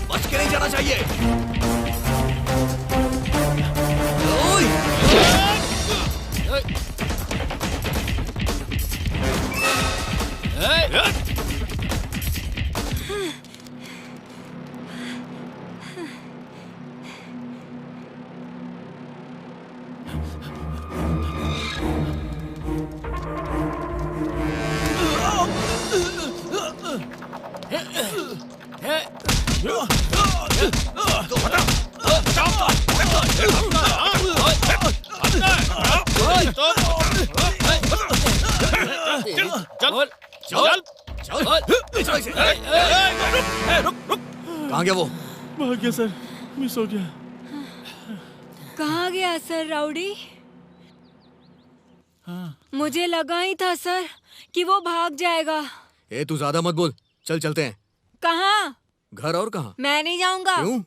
बच के नहीं जाना चाहिए। कहाँ गया वो? भाग गया सर, मिस हो गया। कहाँ गया सर राउडी? हाँ। मुझे लगा ही था सर कि वो भाग जाएगा। तू ज्यादा मत बोल, चल चलते हैं। कहाँ? घर और कहाँ? मैं नहीं जाऊंगा। क्यों?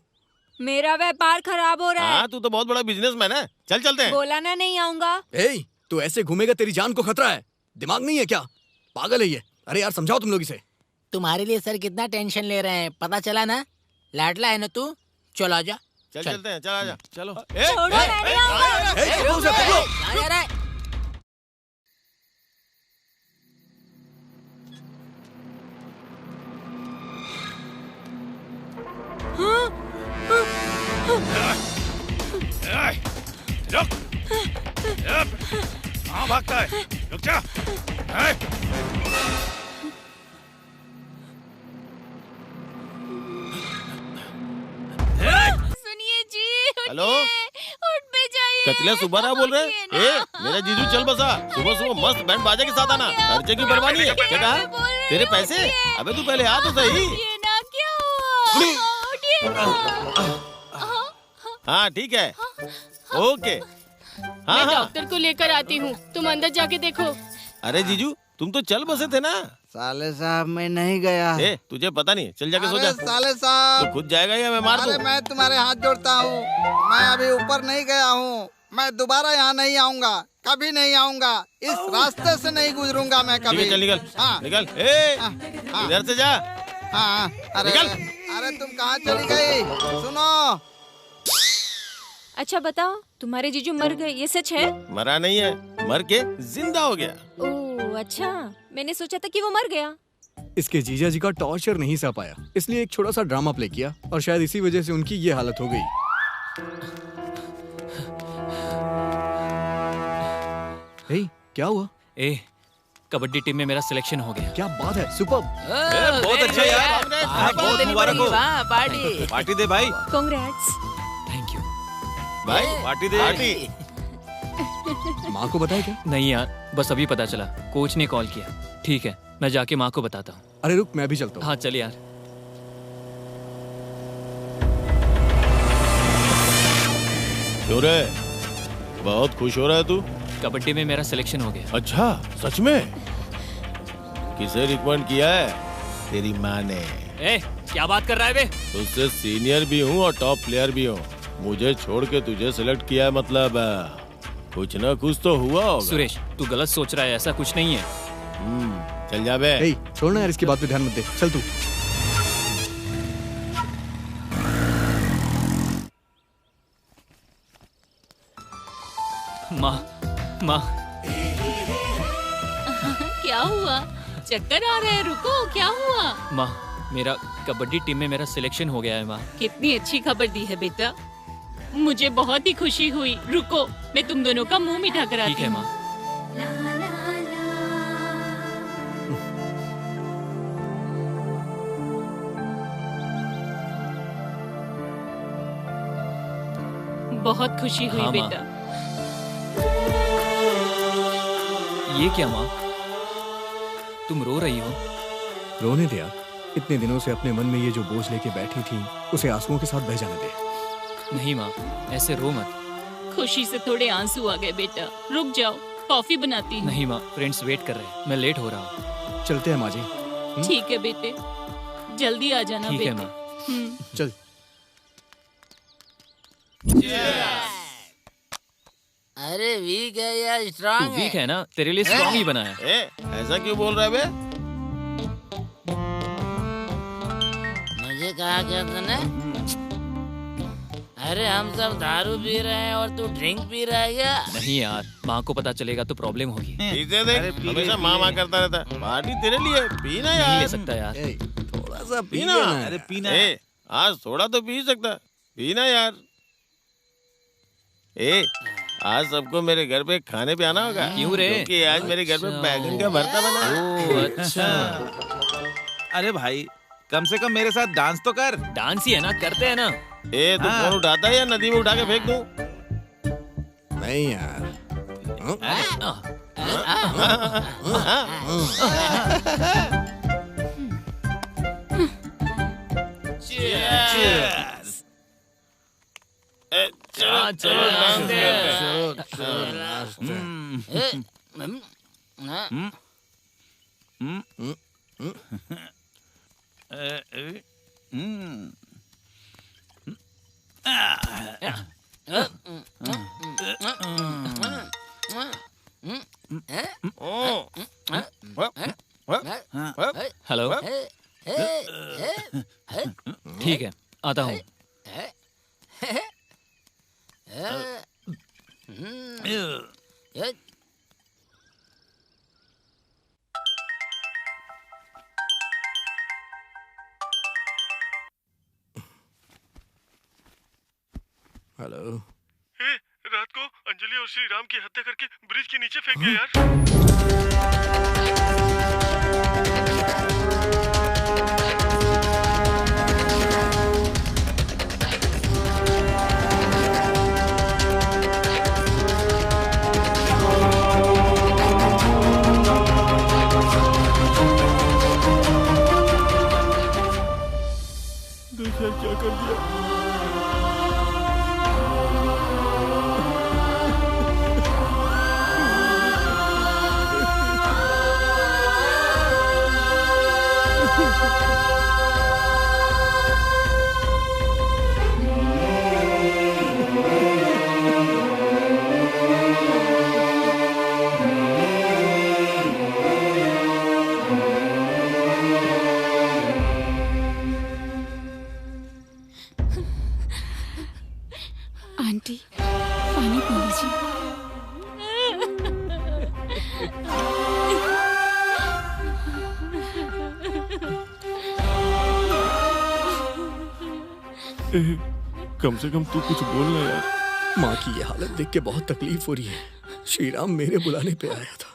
मेरा व्यापार खराब हो रहा है। तू तो बहुत बड़ा बिजनेसमैन है, चल चलते हैं। बोला ना नहीं आऊंगा। तू ऐसे घूमेगा तेरी जान को खतरा है। दिमाग नहीं है क्या? पागल है ये। अरे यार समझाओ तुम लोग इसे। तुम्हारे लिए सर कितना टेंशन ले रहे हैं, पता चला ना? लाडला है ना तू, चल आजा। चल चलते हैं, चल आजा। चलो। छोड़ो, मैं नहीं आऊंगा। कहाँ जा रहा है? रुक। कहाँ भागता है? रुक जा। सुनिए जी, हेलो? उठ पे जाइए। कतिला सुबह ना बोल रहे हैं? मेरा जीजू चल बसा। सुबह सुबह मस्त बैंड बाजा के साथ आना। खर्चे की परवाह नहीं है। क्या कहा? तेरे पैसे? अबे तू पहले आ तो सही। ये ना क्या हुआ? उठिए ना। हाँ ठीक है, ओके। हाँ मैं डॉक्टर को लेकर आती हूँ, तुम अंदर जाके देखो। अरे जीजू तुम तो चल बसे थे ना। साले साहब मैं नहीं गया। तुझे पता नहीं, चल जाके सो जा। साले साहब तो खुद जाएगा या मैं मार दूं? अरे मैं तुम्हारे हाथ जोड़ता हूँ, मैं अभी ऊपर नहीं गया हूँ। मैं दोबारा यहाँ नहीं आऊँगा, कभी नहीं आऊँगा। इस रास्ते से नहीं गुजरूंगा मैं कभी। चल निकल। हाँ। निकल। इधर से जा। हाँ अरे निकल। अरे तुम कहाँ चली गई? सुनो। अच्छा बताओ, तुम्हारे जीजू मर गए, ये सच है? मरा नहीं है, मर के जिंदा हो गया। ओह अच्छा, मैंने सोचा था कि वो मर गया। इसके जीजा जी का टॉर्चर नहीं सह पाया, इसलिए एक छोटा सा ड्रामा प्ले किया और शायद इसी वजह से उनकी ये हालत हो गई। क्या हुआ? कबड्डी टीम में मेरा सिलेक्शन हो गया। क्या बात है, सुपर। बहुत अच्छा यार, बहुत मुबारक हो। पार्टी पार्टी दे भाई। कांग्रेट्स। थैंक यू भाई पार्टी दे। पार्टी। माँ को बताया क्या? नहीं यार, बस अभी पता चला, कोच ने कॉल किया। ठीक है, मैं जाके माँ को बताता हूँ। अरे रुक, मैं भी चलता हूँ। हाँ चल यार। क्यों रे, बहुत खुश हो रहा है तू? कबड्डी में मेरा सिलेक्शन हो गया। अच्छा सच में? किसे रिकमेंड किया है? तेरी माँ ने। क्या बात कर रहा है बे? तुझसे सीनियर भी हूँ और टॉप प्लेयर भी हूँ। मुझे छोड़ के तुझे सिलेक्ट किया है, मतलब कुछ ना कुछ तो हुआ होगा। सुरेश तू गलत सोच रहा है, ऐसा कुछ नहीं है। चल जा बे। छोड़ना यार, इसकी बात पे ध्यान मत दे, चल तू। माँ क्या हुआ? चक्कर आ रहे हैं, रुको, क्या हुआ? माँ, मेरा कबड्डी टीम में मेरा सिलेक्शन हो गया है माँ। कितनी अच्छी खबर दी है बेटा, मुझे बहुत ही खुशी हुई। रुको, मैं तुम दोनों का मुंह मीठा कराती हूँ। ठीक है माँ। बहुत खुशी हुई। हाँ, माँ। बेटा ये क्या माँ, तुम रो रही हो? रोने दे यार, इतने दिनों से अपने मन में ये जो बोझ लेके बैठी थी उसे आंसुओं के साथ बह जाने दे। नहीं माँ, ऐसे रो मत। खुशी से थोड़े आंसू आ गए बेटा, रुक जाओ, कॉफी बनाती हूँ। नहीं माँ, फ्रेंड्स वेट कर रहे हैं, मैं लेट हो रहा हूँ। चलते हैं माँ जी। ठीक है बेटे, जल्दी आ जाना। ठीक है बेटे। माँ। चल। अरे वीक है या तू स्ट्रांग है? वीक है ना, तेरे लिए स्ट्रॉन्ग ही बनाया। ऐसा क्यों बोल रहा है बे? मुझे कहा क्या तूने? अरे हम सब दारू पी रहे हैं और तू ड्रिंक पी रहा है क्या? नहीं यार, माँ को पता चलेगा तो प्रॉब्लम होगी। इसे देख, हमेशा माँ करता रहता है। पार्टी तेरे लिए, पीना नहीं ले यार। सकता यार। थोड़ा सा पीना। अरे पीना। आज थोड़ा तो पी सकता, पीना यार। आज सबको मेरे घर पे खाने पे आना होगा। क्यों रे? क्योंकि आज मेरे घर पे बैगन का भरता बना है। ओह अच्छा। अरे भाई कम से कम मेरे साथ डांस तो कर। डांस ही है ना, करते हैं ना। तू फोन उठाता है या नदी में उठा के फेंक दूं? नहीं यार। चलो डांस हेलो, ठीक है, आता हूँ। हेलो। रात को अंजलि और श्री राम की हत्या करके ब्रिज के नीचे फेंक गए यार। क्या कर दिया? आंटी पानी पी लीजिए। कम से कम तू कुछ बोलना यार। माँ की ये हालत देख के बहुत तकलीफ हो रही है। श्रीराम मेरे बुलाने पे आया था।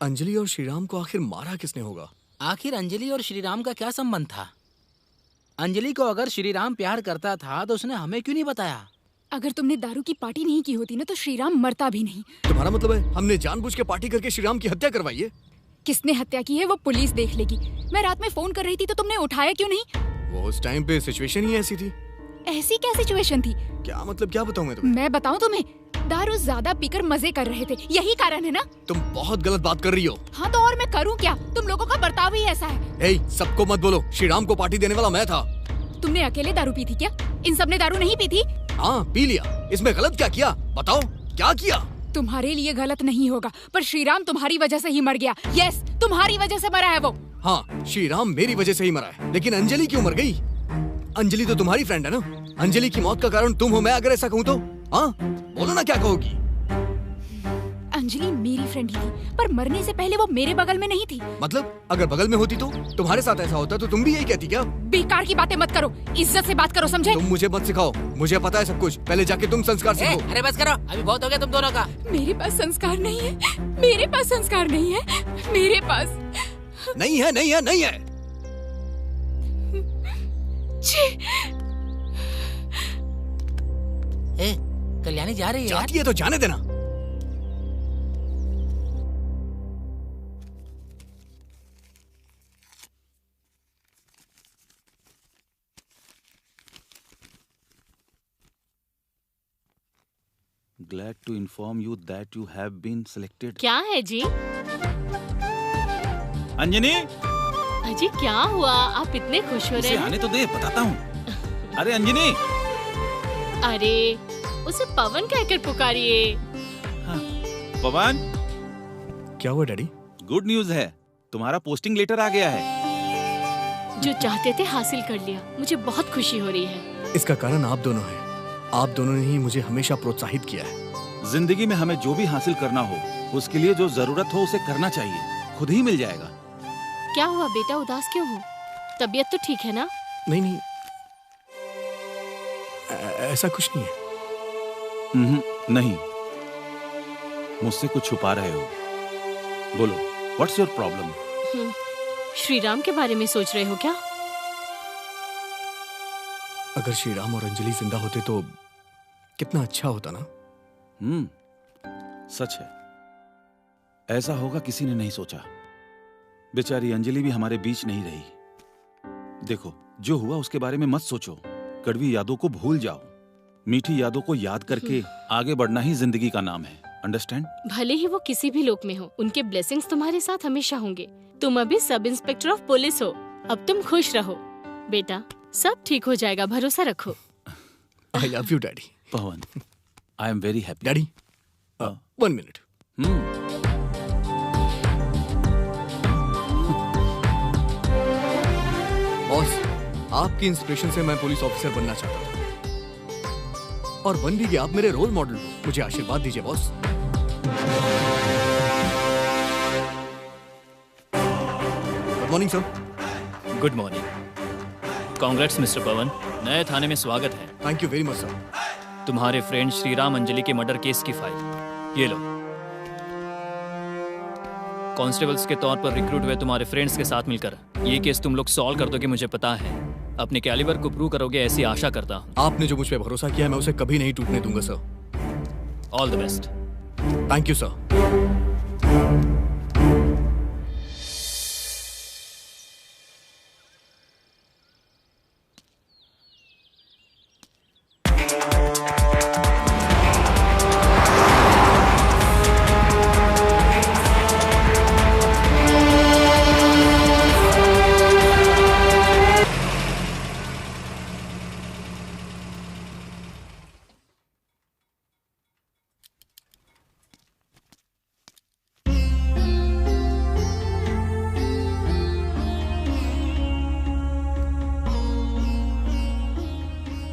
अंजलि और श्रीराम को आखिर मारा किसने होगा? आखिर अंजलि और श्रीराम का क्या संबंध था? अंजलि को अगर श्रीराम प्यार करता था तो उसने हमें क्यों नहीं बताया? अगर तुमने दारू की पार्टी नहीं की होती ना तो श्रीराम मरता भी नहीं। तुम्हारा मतलब है हमने जानबूझ के पार्टी करके श्रीराम की हत्या करवाई है? किसने हत्या की है वो पुलिस देख लेगी। मैं रात में फोन कर रही थी तो तुमने उठाया क्यों नहीं? वो उस टाइम पे सिचुएशन ही ऐसी थी। ऐसी क्या सिचुएशन थी? क्या मतलब, क्या बताऊं मैं तुम्हें? मैं बताऊं तुम्हें? दारू ज्यादा पीकर मजे कर रहे थे, यही कारण है ना? तुम बहुत गलत बात कर रही हो। हाँ तो और मैं करूँ क्या? तुम लोगों का बर्ताव ही ऐसा है। सबको मत बोलो, श्रीराम को पार्टी देने वाला मैं था। तुमने अकेले दारू पी थी क्या? इन सब ने दारू नहीं पी थी? हाँ पी लिया। इसमें गलत क्या किया बताओ, क्या किया? तुम्हारे लिए गलत नहीं होगा पर श्रीराम तुम्हारी वजह से ही मर गया। यस, तुम्हारी वजह से मरा है वो। हाँ श्रीराम मेरी वजह से ही मरा है, लेकिन अंजलि क्यों मर गई? अंजलि तो तुम्हारी फ्रेंड है ना। अंजलि की मौत का कारण तुम हो। मैं अगर ऐसा कहूँ तो हाँ बोलो ना, क्या कहोगी? अंजलि मेरी फ्रेंड ही थी पर मरने से पहले वो मेरे बगल में नहीं थी। मतलब अगर बगल में होती तो तुम्हारे साथ ऐसा होता तो तुम भी यही कहती क्या? बेकार की बातें मत करो, इज्जत से बात करो, समझे? तुम मुझे मत सिखाओ, मुझे पता है सब कुछ। पहले जाके तुम संस्कार सीखो। अरे बस करो, अभी बहुत हो गया तुम दोनों का। मेरे पास संस्कार नहीं है, मेरे पास संस्कार नहीं है, मेरे पास नहीं है, नहीं है, नहीं है। कल्याणी जा रही है। जाती है तो जाने देना। Glad to inform you that you have been selected. क्या है जी? अंजनी, अजी क्या हुआ? आप इतने खुश हो रहे उसे हैं? आने तो दे, बताता हूँ। अरे अंजनी। अरे उसे पवन कहकर पुकारिए। हाँ, पवन। क्या हुआ डैडी? गुड न्यूज है, तुम्हारा पोस्टिंग लेटर आ गया है। जो चाहते थे हासिल कर लिया, मुझे बहुत खुशी हो रही है। इसका कारण आप दोनों हैं। आप दोनों ने ही मुझे हमेशा प्रोत्साहित किया है। जिंदगी में हमें जो भी हासिल करना हो, उसके लिए जो जरूरत हो उसे करना चाहिए, खुद ही मिल जाएगा। क्या हुआ बेटा, उदास क्यों हो? तबीयत तो ठीक है ना? नहीं नहीं, ऐसा कुछ नहीं है। नहीं, मुझसे कुछ छुपा रहे हो। बोलो, व्हाट्स योर प्रॉब्लम? श्रीराम के बारे में सोच रहे हो क्या? अगर श्रीराम और अंजलि जिंदा होते तो कितना अच्छा होता ना। सच है, ऐसा होगा किसी ने नहीं सोचा। बेचारी अंजलि भी हमारे बीच नहीं रही। देखो, जो हुआ उसके बारे में मत सोचो, कड़वी यादों को भूल जाओ। मीठी यादों को याद करके आगे बढ़ना ही जिंदगी का नाम है। अंडरस्टैंड? भले ही वो किसी भी लोक में हो, उनके ब्लेसिंग्स तुम्हारे साथ हमेशा होंगे। तुम अभी सब इंस्पेक्टर ऑफ पुलिस हो, अब तुम खुश रहो बेटा, सब ठीक हो जाएगा, भरोसा रखो। I love you, Daddy. Pawan, I am very happy. Daddy, 1 minute. Boss, आपकी इंस्पिरेशन से मैं पुलिस ऑफिसर बनना चाहता था और बन भी गया। आप मेरे रोल मॉडल हो, मुझे आशीर्वाद दीजिए boss. Good morning sir. Good morning. Congrats mister Pawan, नए थाने में स्वागत है। Thank you very much sir. तुम्हारे फ्रेंड श्रीराम अंजलि के मर्डर केस की फाइल ये लो। कांस्टेबल्स के तौर पर रिक्रूट हुए तुम्हारे फ्रेंड्स के साथ मिलकर ये केस तुम लोग सॉल्व कर दोगे, मुझे पता है। अपने कैलिबर को प्रूव करोगे ऐसी आशा करता हूँ। आपने जो मुझ पे भरोसा किया है मैं उसे कभी नहीं टूटने दूंगा sir. All the best. Thank you sir.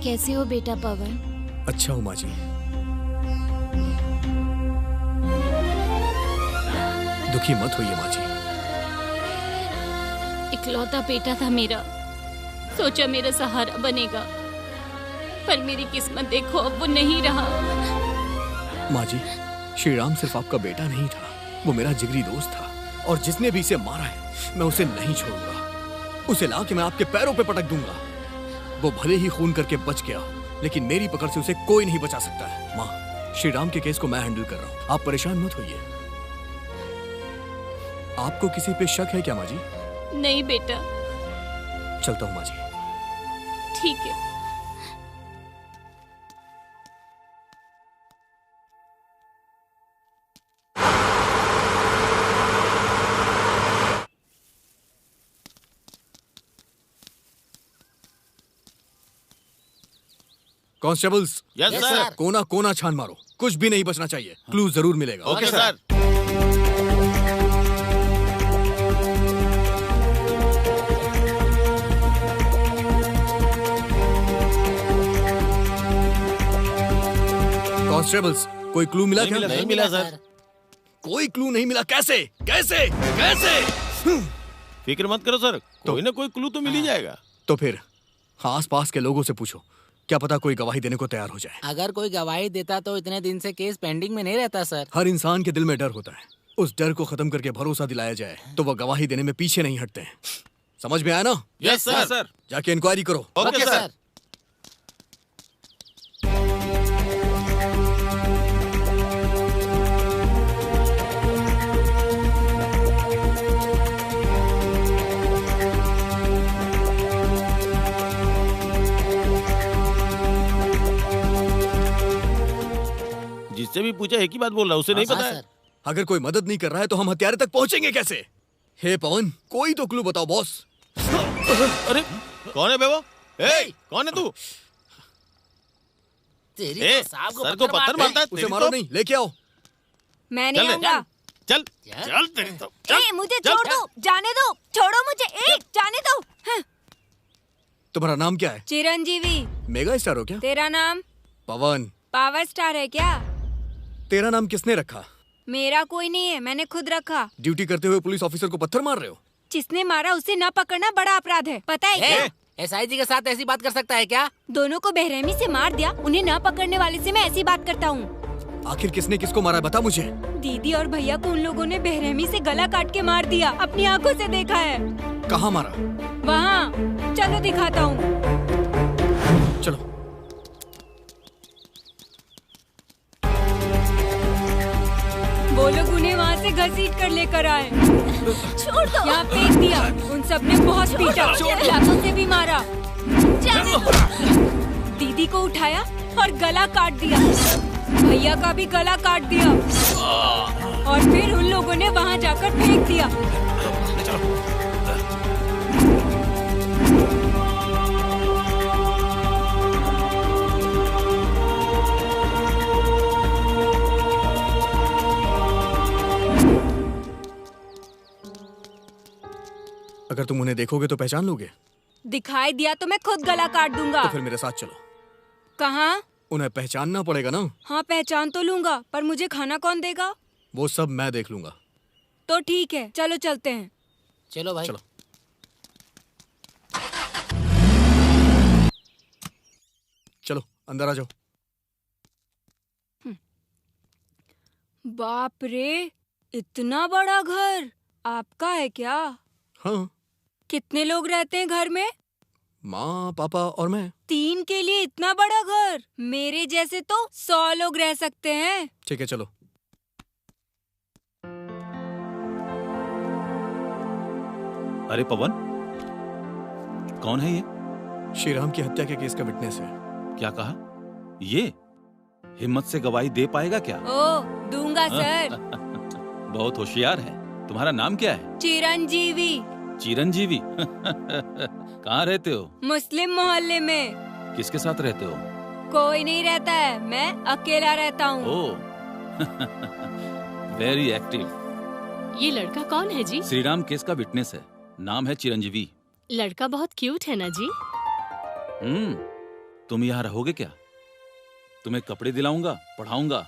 कैसे हो बेटा पवन? अच्छा हूँ माँ जी। दुखी मत होइए माँ जी। इकलौता बेटा था मेरा, सोचा मेरा सहारा बनेगा, पर मेरी किस्मत देखो अब वो नहीं रहा। माँ जी, श्रीराम सिर्फ आपका बेटा नहीं था, वो मेरा जिगरी दोस्त था और जिसने भी इसे मारा है मैं उसे नहीं छोड़ूंगा। उसे ला के मैं आपके पैरों पे पटक दूंगा। वो भले ही खून करके बच गया, लेकिन मेरी पकड़ से उसे कोई नहीं बचा सकता है। माँ, श्री राम के केस को मैं हैंडल कर रहा हूँ, आप परेशान मत होइए। आपको किसी पे शक है क्या माँ जी? नहीं बेटा। चलता हूँ माँ जी। ठीक है। Constables, yes sir. कोना कोना छान मारो, कुछ भी नहीं बचना चाहिए। क्लू जरूर मिलेगा। Okay sir. कांस्टेबल्स, कोई क्लू मिला क्या? नहीं मिला सर। कोई क्लू नहीं मिला? कैसे कैसे कैसे? फिक्र मत करो सर, कोई ना कोई क्लू तो मिल ही जाएगा। तो फिर आस पास के लोगों से पूछो, क्या पता कोई गवाही देने को तैयार हो जाए। अगर कोई गवाही देता तो इतने दिन से केस पेंडिंग में नहीं रहता सर। हर इंसान के दिल में डर होता है, उस डर को खत्म करके भरोसा दिलाया जाए तो वह गवाही देने में पीछे नहीं हटते हैं। समझ में आया ना? Yes sir. जाके इंक्वायरी करो। Okay sir. जिससे भी पूछा एक ही बात बोल रहा, उसे नहीं पता है। अगर कोई मदद नहीं कर रहा है तो हम हत्यारे तक पहुंचेंगे कैसे? हे पवन, कोई तो क्लू बताओ बॉस। अरे कौन है बे वो? कौन है तू? सर को पत्थर मारता है। उसे मारो नहीं, लेके आओ। मैं नहीं आऊंगा। चल चल तेरी तो। मुझे छोड़ दो, जाने दो, छोड़ो मुझे, जाने दो। तुम्हारा नाम क्या है? चिरंजीवी। मेगा स्टार हो क्या? तेरा नाम? पवन। पावर स्टार है क्या? तेरा नाम किसने रखा? मेरा कोई नहीं है, मैंने खुद रखा। ड्यूटी करते हुए पुलिस ऑफिसर को पत्थर मार रहे हो? जिसने मारा उसे न पकड़ना बड़ा अपराध है, पता है क्या? एसआईजी के साथ ऐसी बात कर सकता है क्या? दोनों को बेरहमी से मार दिया, उन्हें न पकड़ने वाले से मैं ऐसी बात करता हूँ। आखिर किसने किसको मारा बता मुझे। दीदी और भैया को उन लोगों ने बेरहमी से गला काट के मार दिया, अपनी आंखों से देखा है। कहाँ मारा? वहाँ, चलो दिखाता हूँ। चलो। वो लोग उन्हें वहाँ से घसीट कर लेकर आए। छोड़ दो। यहाँ फेंक दिया, उन सब ने बहुत पीटा, लातों से भी मारा। दीदी को उठाया और गला काट दिया, भैया का भी गला काट दिया, और फिर उन लोगों ने वहाँ जाकर फेंक दिया। अगर तुम उन्हें देखोगे तो पहचान लोगे? दिखाई दिया तो मैं खुद गला काट दूंगा। तो फिर मेरे साथ चलो। कहाँ? उन्हें पहचानना पड़ेगा ना। हाँ पहचान तो लूंगा, पर मुझे खाना कौन देगा? वो सब मैं देख लूंगा। तो ठीक है, चलो चलते हैं। चलो भाई। चलो। चलो अंदर आ जाओ। बाप रे, इतना बड़ा घर आपका है क्या? हाँ। कितने लोग रहते हैं घर में? माँ, पापा और मैं। 3 के लिए इतना बड़ा घर? मेरे जैसे तो 100 लोग रह सकते हैं। ठीक है चलो। अरे पवन, कौन है ये? श्री राम की हत्या के केस का विटनेस है। क्या कहा? ये हिम्मत से गवाही दे पाएगा क्या? ओ, दूंगा सर। बहुत होशियार है। तुम्हारा नाम क्या है? चिरंजीवी। चिरंजीवी? कहाँ रहते हो? मुस्लिम मोहल्ले में। किसके साथ रहते हो? कोई नहीं रहता है, मैं अकेला रहता हूँ। ओह, वेरी एक्टिव। ये लड़का कौन है जी? श्री राम केस का विटनेस है, नाम है चिरंजीवी। लड़का बहुत क्यूट है ना जी? तुम यहाँ रहोगे क्या? तुम्हें कपड़े दिलाऊंगा, पढ़ाऊंगा।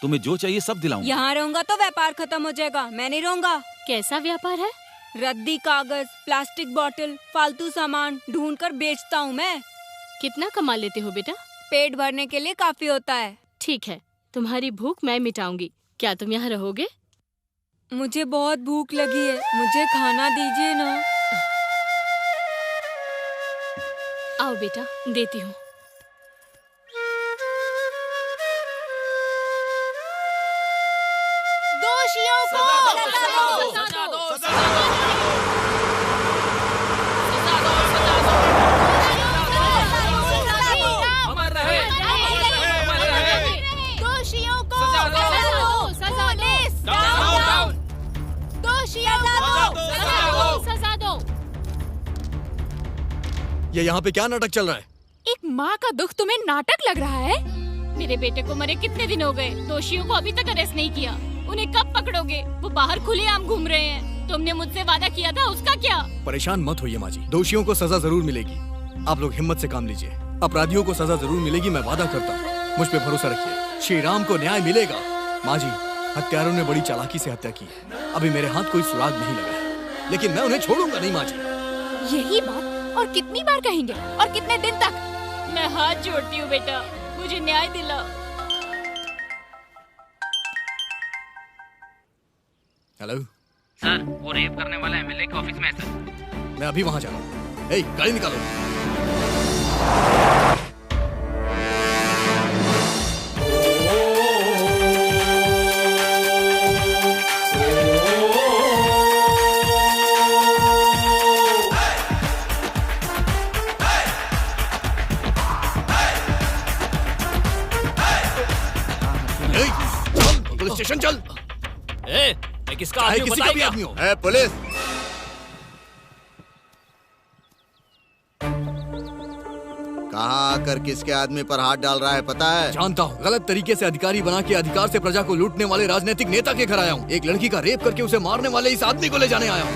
तुम्हें जो चाहिए सब दिलाऊंगा। यहाँ रहूंगा तो व्यापार खत्म हो जाएगा, मैं नहीं रहूंगा। कैसा व्यापार है? रद्दी कागज, प्लास्टिक बोतल, फालतू सामान ढूंढ कर बेचता हूँ मैं। कितना कमा लेते हो बेटा? पेट भरने के लिए काफी होता है। ठीक है, तुम्हारी भूख मैं मिटाऊंगी। क्या तुम यहाँ रहोगे? मुझे बहुत भूख लगी है, मुझे खाना दीजिए ना। आओ बेटा, देती हूँ। दोषियों को सजा दो। दोषियों को सजा दो। ये यहाँ पे क्या नाटक चल रहा है? एक माँ का दुख तुम्हें नाटक लग रहा है? मेरे बेटे को मरे कितने दिन हो गए, दोषियों को अभी तक अरेस्ट नहीं किया। उन्हें कब पकड़ोगे? वो बाहर खुलेआम घूम रहे हैं। तुमने मुझसे वादा किया था, उसका क्या? परेशान मत होइए माँ जी, दोषियों को सजा जरूर मिलेगी। आप लोग हिम्मत से काम लीजिए, अपराधियों को सजा जरूर मिलेगी, मैं वादा करता हूँ। मुझ पे भरोसा रखिए, श्री राम को न्याय मिलेगा। माँ जी, हत्यारों ने बड़ी चालाकी से हत्या की है। अभी मेरे हाथ कोई सुराग नहीं लगा है, लेकिन मैं उन्हें छोड़ूंगा नहीं माँ जी। यही बात और कितनी बार कहेंगे और कितने दिन तक? मैं हाथ जोड़ती हूँ बेटा, मुझे न्याय दिलाओ। हेलो सर, वो रेप करने वाला एमएलए के ऑफिस में है सर। मैं अभी वहाँ जा रहा हूँ। ए, गाड़ी निकालो। पुलिस स्टेशन चल। मैं किसका आदमी हूँ, किसी का भी बताइए। आदमी हो। ए, पुलिस! कहाँ आकर किसके आदमी पर हाथ डाल रहा है पता है? जानता हूँ, गलत तरीके से अधिकारी बना के अधिकार से प्रजा को लूटने वाले राजनीतिक नेता के घर आया हूँ। एक लड़की का रेप करके उसे मारने वाले इस आदमी को ले जाने आया हूँ।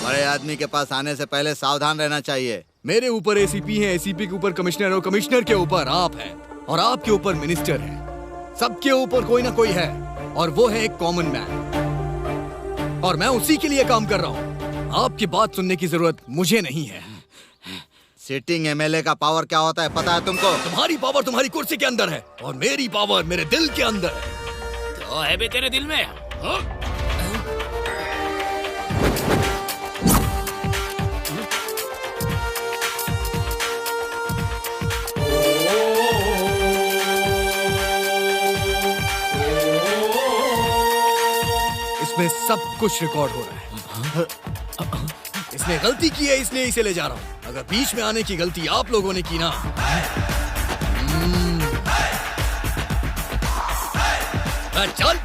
बड़े आदमी के पास आने से पहले सावधान रहना चाहिए। मेरे ऊपर एसीपी है, एसीपी के ऊपर कमिश्नर और कमिश्नर के ऊपर आप हैं और आपके ऊपर मिनिस्टर है। सबके ऊपर कोई ना कोई है और वो है एक कॉमन मैन, और मैं उसी के लिए काम कर रहा हूँ। आपकी बात सुनने की जरूरत मुझे नहीं है। सिटिंग एमएलए का पावर क्या होता है पता है तुमको? तुम्हारी पावर तुम्हारी कुर्सी के अंदर है और मेरी पावर मेरे दिल के अंदर है। क्या है बे तेरे दिल में? हाँ? इसमें सब कुछ रिकॉर्ड हो रहा है। इसने गलती की है इसलिए इसे ले जा रहा हूँ। अगर बीच में आने की गलती आप लोगों ने की ना, चल।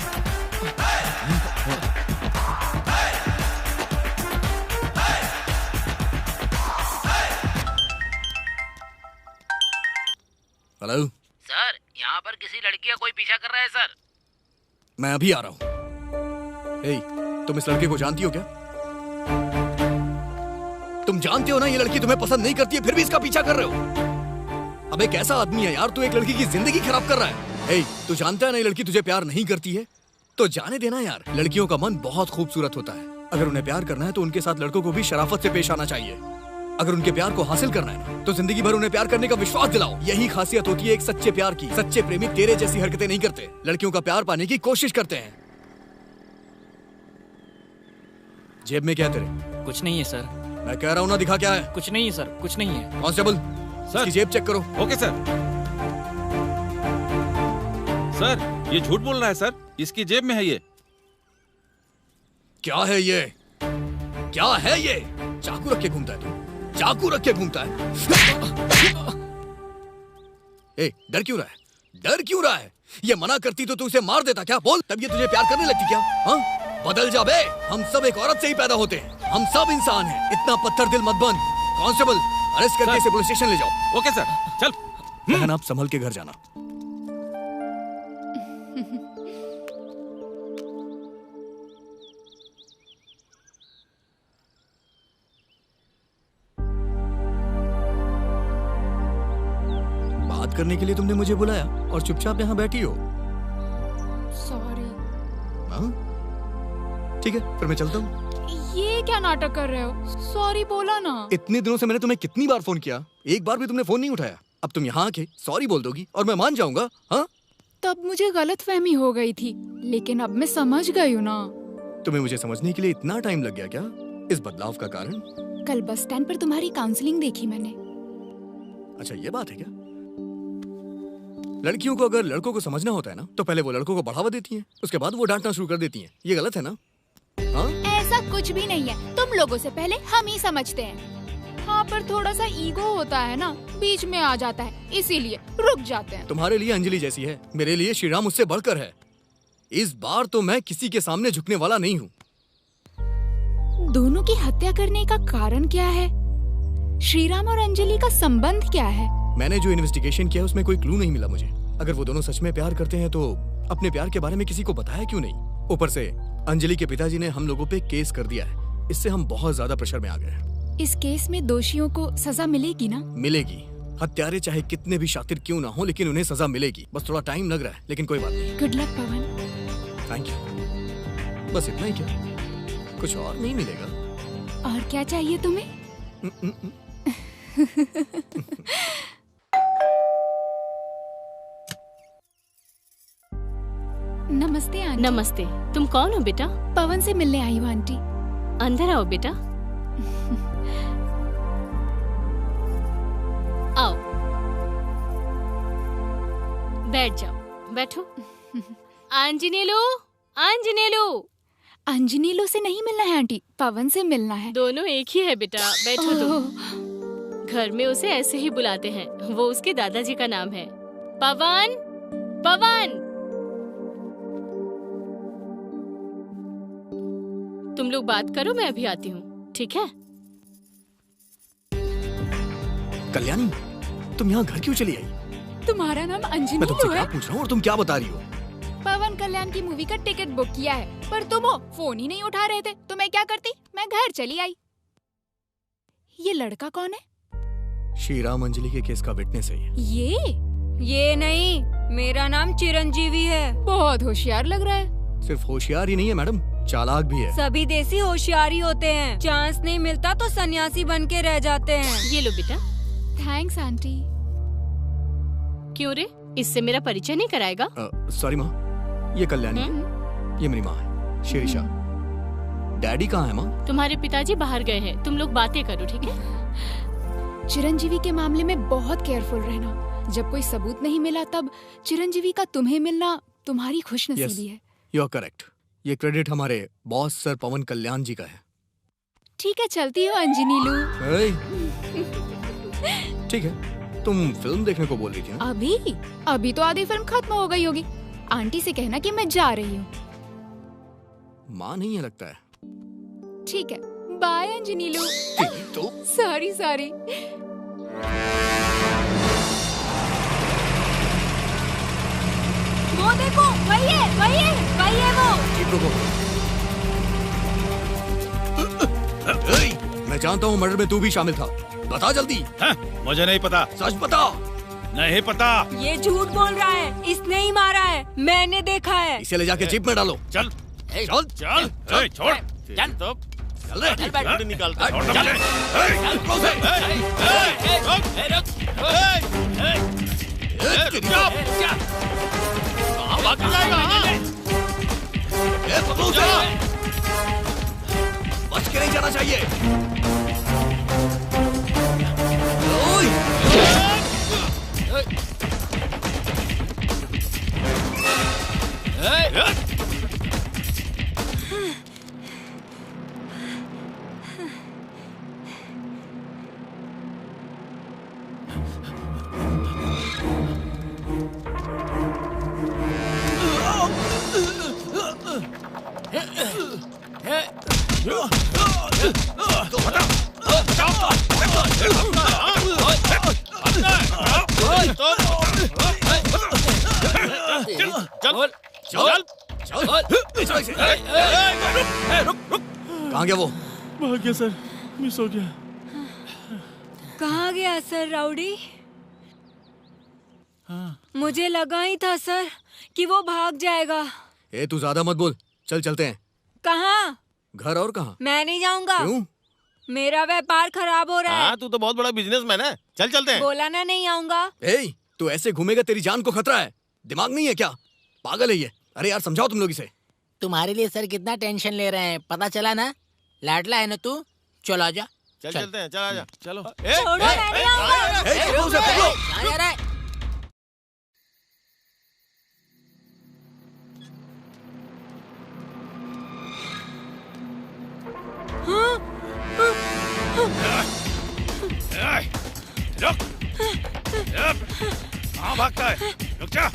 हेलो सर, यहाँ पर किसी लड़की का कोई पीछा कर रहा है सर। मैं अभी आ रहा हूँ। तुम इस लड़के को जानती हो क्या? तुम जानते हो ना ये लड़की तुम्हें पसंद नहीं करती है, फिर भी इसका पीछा कर रहे हो। अब एक ऐसा आदमी है यार, तू एक लड़की की जिंदगी खराब कर रहा है। तू जानता है ना ये लड़की तुझे प्यार नहीं करती है, तो जाने देना यार। लड़कियों का मन बहुत खूबसूरत होता है। अगर उन्हें प्यार करना है तो उनके साथ लड़कों को भी शराफत से पेश आना चाहिए। अगर उनके प्यार को हासिल करना है तो जिंदगी भर उन्हें प्यार करने का विश्वास दिलाओ। यही खासियत होती है एक सच्चे प्यार की। सच्चे प्रेमी तेरे जैसी हरकतें नहीं करते, लड़कियों का प्यार पाने की कोशिश करते हैं। जेब में क्या है तेरे? कुछ नहीं है सर। मैं कह रहा हूँ ना, दिखा क्या है? कुछ नहीं है सर, कुछ नहीं है। कांस्टेबल, इसकी जेब चेक करो। Okay sir. सर, ये झूठ बोल रहा है सर, इसकी जेब में है ये। क्या है ये? क्या है ये? चाकू रख के घूमता है तू, चाकू रख के घूमता है। डर क्यों रहा है? डर क्यों रहा है? ये मना करती तो तू उसे मार देता क्या? बोल, तब ये तुझे प्यार करने लगती क्या? हाँ? बदल जा बे, हम सब एक औरत से ही पैदा होते हैं। हम सब इंसान हैं। इतना पत्थर दिल मत बन। कांस्टेबल, अरेस्ट करके इसे पुलिस स्टेशन ले जाओ। ओके सर, चल। बहन, आप संभल के घर जाना। बात करने के लिए तुमने मुझे बुलाया और चुपचाप यहाँ बैठी हो। सॉरी। हाँ? ठीक है, फिर मैं चलता हूँ। ये क्या नाटक कर रहे हो? सॉरी बोला ना। इतने दिनों से मैंने तुम्हें कितनी बार फोन किया, एक बार भी तुमने फोन नहीं उठाया। अब तुम यहाँ आके सॉरी बोल दोगी और मैं मान जाऊंगा? हाँ? तब मुझे गलतफहमी हो गई थी, लेकिन अब मैं समझ गई हूँ ना। तुम्हें मुझे समझने के लिए इतना टाइम लग गया क्या? इस बदलाव का कारण? कल बस स्टैंड पर तुम्हारी काउंसलिंग देखी मैंने। अच्छा ये बात है क्या? लड़कियों को अगर लड़कों को समझना होता है ना तो पहले वो लड़कों को बढ़ावा देती हैं, उसके बाद वो डांटना शुरू कर देती हैं। ये गलत है ना? हाँ? ऐसा कुछ भी नहीं है, तुम लोगों से पहले हम ही समझते हैं। हाँ, पर थोड़ा सा ईगो होता है ना, बीच में आ जाता है, इसीलिए रुक जाते हैं। तुम्हारे लिए अंजलि जैसी है, मेरे लिए श्रीराम उससे बढ़कर है। इस बार तो मैं किसी के सामने झुकने वाला नहीं हूँ। दोनों की हत्या करने का कारण क्या है? श्रीराम और अंजलि का संबंध क्या है? मैंने जो इन्वेस्टिगेशन किया उसमें कोई क्लू नहीं मिला मुझे। अगर वो दोनों सच में प्यार करते हैं तो अपने प्यार के बारे में किसी को बताया क्यों नहीं? ऊपर से अंजलि के पिताजी ने हम लोगों पे केस कर दिया है, इससे हम बहुत ज्यादा प्रेशर में आ गए हैं। इस केस में दोषियों को सजा मिलेगी ना? मिलेगी। हत्यारे चाहे कितने भी शातिर क्यों ना हो, लेकिन उन्हें सजा मिलेगी। बस थोड़ा टाइम लग रहा है, लेकिन कोई बात नहीं। Good luck Pawan. Thank you. बस इतना ही क्या? कुछ और नहीं मिलेगा? और क्या चाहिए तुम्हें? नमस्ते आंटी। नमस्ते। तुम कौन हो बेटा? पवन से मिलने आई हूँ आंटी। अंदर आओ बेटा। आओ, बैठ जाओ। बैठो। अंजनेलू, अंजनेलू। अंजनेलू से नहीं मिलना है आंटी, पवन से मिलना है। दोनों एक ही है बेटा, बैठो तुम। घर में उसे ऐसे ही बुलाते हैं, वो उसके दादाजी का नाम है। पवन, पवन। तुम लोग बात करो, मैं अभी आती हूँ, ठीक है? कल्याणी, तुम यहाँ घर क्यों चली आई? तुम्हारा नाम मैं तुमसे अंजनेलू क्या है? पूछ रहा हूँ और तुम क्या बता रही हो? पवन कल्याण की मूवी का टिकट बुक किया है, पर तुम वो फोन ही नहीं उठा रहे थे, तो मैं क्या करती? मैं घर चली आई। ये लड़का कौन है? श्रीराम अंजलि के केस का विटनेस है ये नहीं, मेरा नाम चिरंजीवी है। बहुत होशियार लग रहा है। सिर्फ होशियार ही नहीं है मैडम, चालाक भी है। सभी देसी होशियारी होते हैं, चांस नहीं मिलता तो सन्यासी बन के रह जाते हैं। ये लो बेटा। Thanks aunty. क्यों रे, इससे मेरा परिचय नहीं कराएगा? सॉरी माँ, ये कल्याणी, ये मेरी माँ है शिरीषा। डैडी कहाँ है माँ? तुम्हारे पिताजी बाहर गए हैं, तुम लोग बातें करो, ठीक है? चिरंजीवी के मामले में बहुत केयरफुल रहना। जब कोई सबूत नहीं मिला तब चिरंजीवी का तुम्हें मिलना तुम्हारी खुशनसीबी है। You are correct. ये क्रेडिट हमारे बॉस सर पवन कल्याण जी का है। ठीक है, चलती हो अंजनीलू। ठीक है, तुम फिल्म देखने को बोल रही थी ना? अभी तो आधी फिल्म खत्म हो गई होगी। आंटी से कहना कि मैं जा रही हूँ। माँ नहीं है लगता है। ठीक है, बाय अंजनीलू। तो सॉरी। वो देखो, वही है वो। ठीक रुको। मैं जानता हूँ मर्डर में तू भी शामिल था, बता जल्दी। मुझे नहीं पता। सच बता। नहीं पता। ये झूठ बोल रहा है, इसने ही मारा है, मैंने देखा है। इसे ले जाके जीप में डालो। चल छोड़ चल रे, निकालता बच के नहीं जाना चाहिए। कहाँ गया वो? भाग गया सर, मिस हो गया। कहाँ गया सर राउडी? मुझे लगा ही था सर कि वो भाग जाएगा। तू ज्यादा मत बोल, चल चलते हैं। कहाँ? घर और कहाँ? मैं नहीं जाऊंगा। क्यों? मेरा व्यापार खराब हो रहा है। तू तो बहुत बड़ा बिजनेसमैन है, चल चलते हैं। बोला ना नहीं आऊंगा। तू ऐसे घूमेगा तेरी जान को खतरा है। दिमाग नहीं है क्या? पागल है ये। अरे यार समझाओ तुम लोग इसे। तुम्हारे लिए सर कितना टेंशन ले रहे हैं, पता चला ना? लाडला है ना तू? चलो आजा। चलते हैं, चल आजा। चलो। छोड़ो, मैं नहीं आऊंगा। रुक! कहाँ भागता है? रुक जा!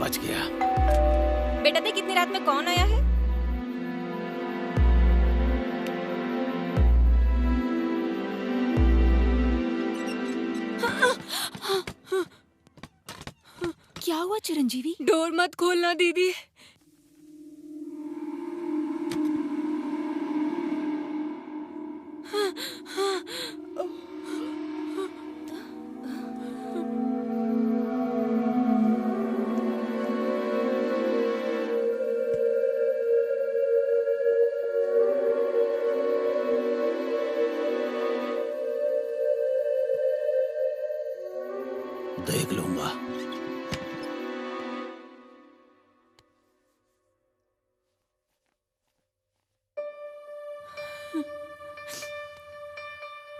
बच गया। बेटा देख कितनी रात में कौन आया है? क्या हुआ चिरंजीवी? डोर मत खोलना दीदी। देख लूंगा।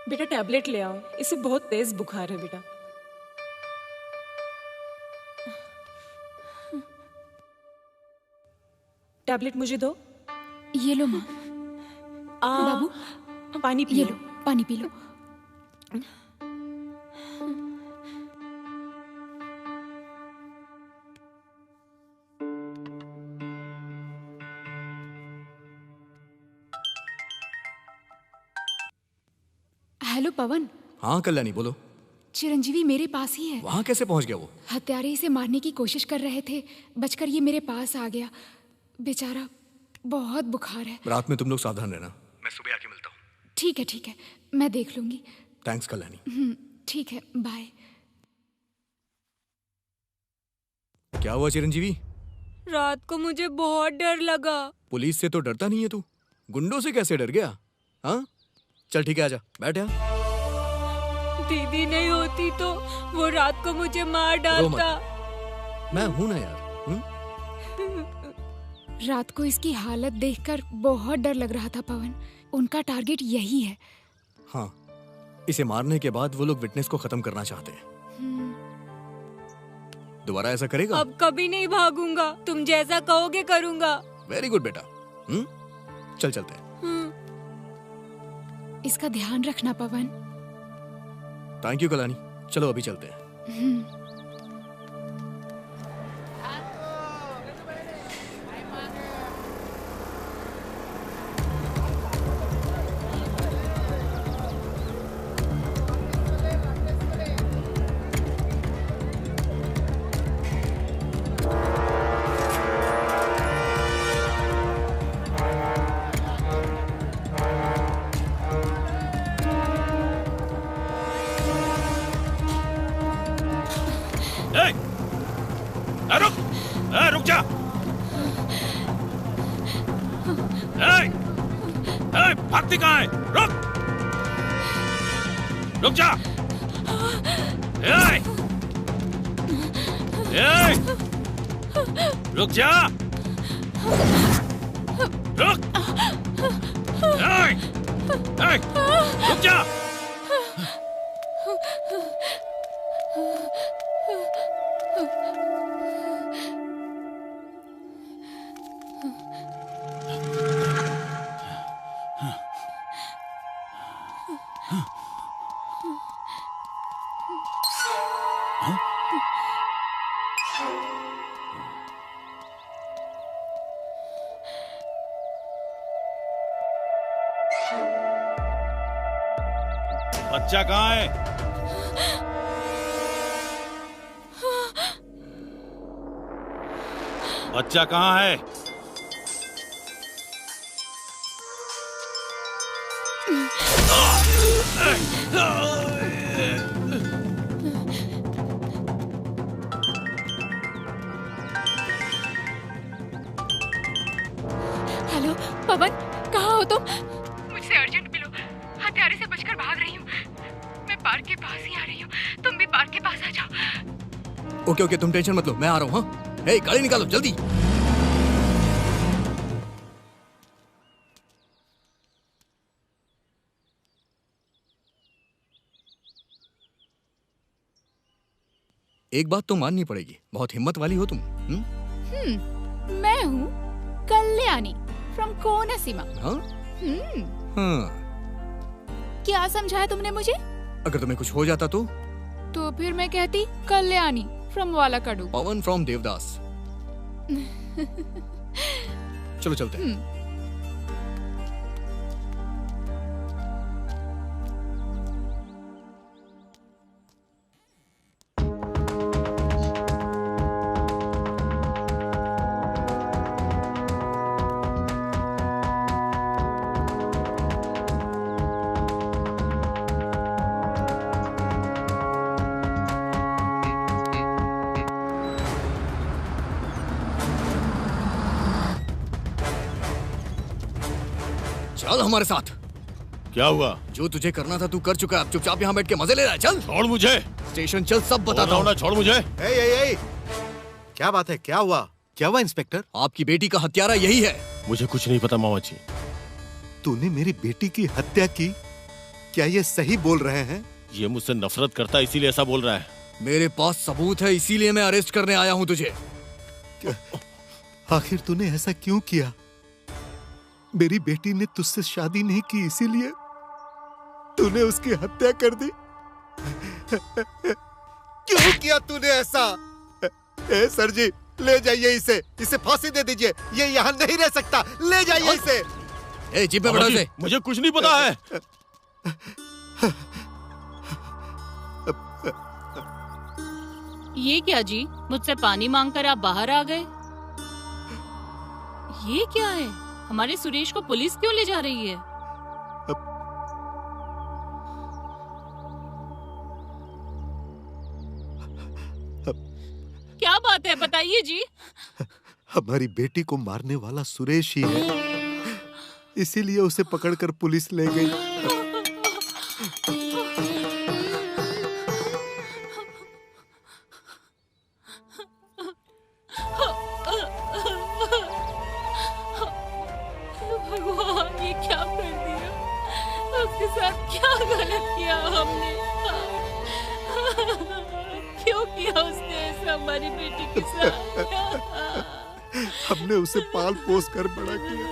बेटा टैबलेट ले आओ, इसे बहुत तेज बुखार है बेटा। टैबलेट मुझे दो। ये लो माँ। बाबू पानी पी ये लो, पानी पी लो। हेलो पवन। हाँ कल्याणी बोलो। चिरंजीवी मेरे पास ही है। वहाँ कैसे पहुँच गया वो? हत्यारे इसे मारने की कोशिश कर रहे थे, बचकर ये मेरे पास आ गया। बेचारा बहुत बुखार है। रात में तुम लोग सावधान रहना, मैं सुबह आके मिलता हूँ। ठीक है, मैं देख लूंगी। थैंक्स कल्याणी। ठीक है, बाय। क्या हुआ चिरंजीवी? रात को मुझे बहुत डर लगा। पुलिस से तो डरता नहीं है तू, गुंडों से कैसे डर गया? हाँ चल ठीक है, आजा बैठ यहाँ। दीदी नहीं होती तो वो रात को मुझे मार डालता। मैं हूं ना यार। रात को इसकी हालत देखकर बहुत डर लग रहा था पवन। उनका टारगेट यही है। हाँ, इसे मारने के बाद वो लोग विटनेस को खत्म करना चाहते हैं। दोबारा ऐसा करेगा? अब कभी नहीं भागूंगा, तुम जैसा कहोगे करूंगा। वेरी गुड बेटा। चल चलते हैं। इसका ध्यान रखना पवन। थैंक यू कल्याणी, चलो अभी चलते हैं। रुक जा। भागती कहाँ है? रुक जा। रुक जा। रुक जा। बच्चा कहाँ है? बच्चा कहाँ है? हेलो पवन, कहाँ हो तुम? मुझसे अर्जेंट मिलो, हत्यारे से बचकर पार्क के पास ही आ रही हूँ, तुम भी पार्क के पास आ जाओ। ओके ओके, तुम टेंशन मत लो, मैं आ रहा हूँ। हाँ, हे गाड़ी निकालो जल्दी। एक बात तो माननी पड़ेगी, बहुत हिम्मत वाली हो तुम। मैं हूँ कल्याणी फ्रॉम कोनासीमा। हाँ? हाँ। क्या समझाया तुमने मुझे? अगर तुम्हें कुछ हो जाता तो फिर मैं कहती कल्याणी फ्रॉम वालाकडू। पवन फ्रॉम देवदास। चलो चलते हैं। चल हमारे साथ। क्या हुआ? जो तुझे करना था तू कर चुका है, अब चुपचाप यहाँ बैठ के मजे ले रहा है। चल छोड़ मुझे। स्टेशन चल, सब बताता हूँ। छोड़ मुझे। क्या बात है? क्या हुआ? क्या हुआ इंस्पेक्टर? आपकी बेटी का हत्यारा यही है। मुझे कुछ नहीं पता मामा जी। तूने मेरी बेटी की हत्या की? क्या ये सही बोल रहे हैं? ये मुझसे नफरत करता है इसीलिए ऐसा बोल रहा है। मेरे पास सबूत है, इसीलिए मैं अरेस्ट करने आया हूँ तुझे। आखिर तूने ऐसा क्यों किया? मेरी बेटी ने तुझसे शादी नहीं की, इसीलिए तूने उसकी हत्या कर दी। क्यों किया तूने ऐसा? सर जी, ले जाइए इसे फांसी दे दीजिए। ये यहाँ नहीं रह सकता, ले जाइए इसे। जीप में बैठो इसे। मुझे कुछ नहीं पता है। ये क्या जी, मुझसे पानी मांगकर आप बाहर आ गए? ये क्या है? हमारे सुरेश को पुलिस क्यों ले जा रही है? क्या बात है, बताइए जी। हमारी बेटी को मारने वाला सुरेश ही है, इसीलिए उसे पकड़कर पुलिस ले गई। भगवान, ये क्या कर दिया? उसके साथ क्या गलत किया हमने? क्यों किया उसने ऐसा हमारी बेटी के साथ? हमने उसे पाल पोस कर बड़ा किया,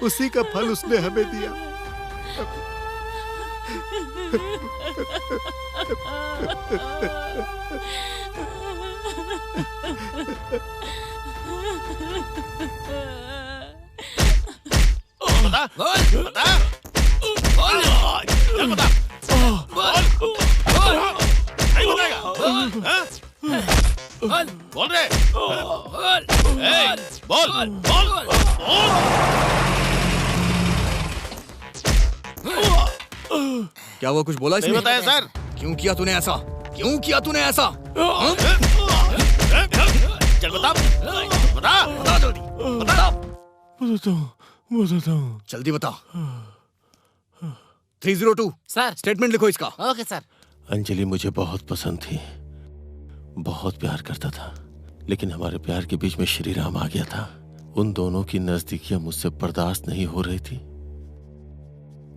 उसी का फल उसने हमें दिया। बता, बता, नहीं बताएगा? बोल रहे? बोल, बोल, क्या वो कुछ बोला इसने? नहीं बताया सर। क्यों किया तूने ऐसा? क्यों किया तूने ऐसा? चल बता, बता, बता जल्दी, बता। बताता हूँ। जल्दी बता। 302 सर, स्टेटमेंट लिखो इसका। Okay sir. अंजलि मुझे बहुत पसंद थी, बहुत प्यार करता था, लेकिन हमारे प्यार के बीच में श्री राम आ गया था। उन दोनों की नजदीकियां मुझसे बर्दाश्त नहीं हो रही थी।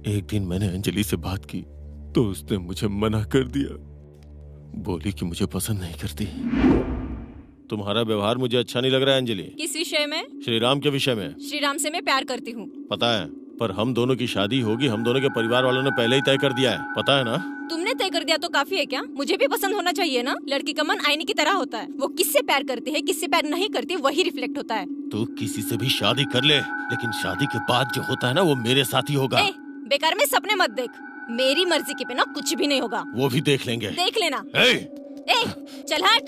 एक दिन मैंने अंजलि से बात की तो उसने मुझे मना कर दिया, बोली कि मुझे पसंद नहीं करती। तुम्हारा व्यवहार मुझे अच्छा नहीं लग रहा है अंजलि। किस विषय में? श्री राम के विषय में। श्री राम से मैं प्यार करती हूँ। पता है, पर हम दोनों की शादी होगी, हम दोनों के परिवार वालों ने पहले ही तय कर दिया है, पता है ना? तुमने तय कर दिया तो काफी है क्या? मुझे भी पसंद होना चाहिए ना। लड़की का मन आईने की तरह होता है, वो किससे प्यार करती है, किससे प्यार नहीं करती, वही रिफ्लेक्ट होता है। तू किसी से भी शादी कर ले, लेकिन शादी के बाद जो होता है ना, वो मेरे साथ ही होगा। बेकार में सपने मत देख, मेरी मर्जी के बिना कुछ भी नहीं होगा। वो भी देख लेंगे, देख लेना। चल हट।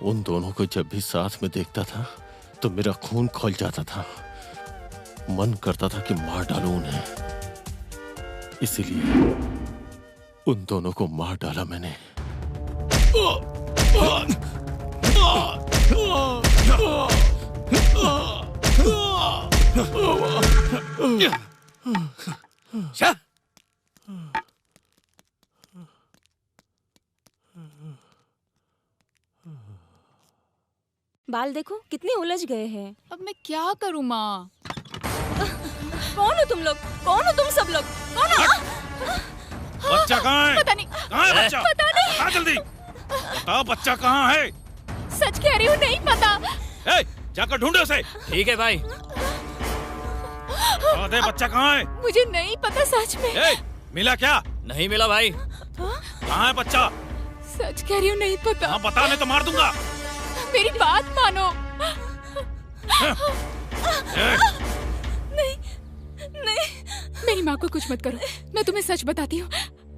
उन दोनों को जब भी साथ में देखता था तो मेरा खून खौल जाता था। मन करता था कि मार डालूं उन्हें। इसीलिए उन दोनों को मार डाला मैंने। बाल देखो कितने उलझ गए हैं। अब मैं क्या करूं माँ? कौन हो तुम लोग? कौन हो तुम सब लोग? कौन हो? बच्चा कहाँ है? पता नहीं। कहाँ है बच्चा? पता नहीं। बता जल्दी। बताओ बच्चा कहाँ है? सच कह रही हूँ, नहीं पता। ए, जाकर ढूंढो उसे। ठीक है भाई। दे बच्चा कहाँ है? मुझे नहीं पता सच में। ए, मिला क्या? नहीं मिला भाई। कहाँ है बच्चा? सच कह रही हूँ, नहीं पता। हाँ बता, नहीं तो मार दूंगा। मेरी बात मानो। नहीं, नहीं। मेरी माँ को कुछ मत करो, मैं तुम्हें सच बताती हूँ।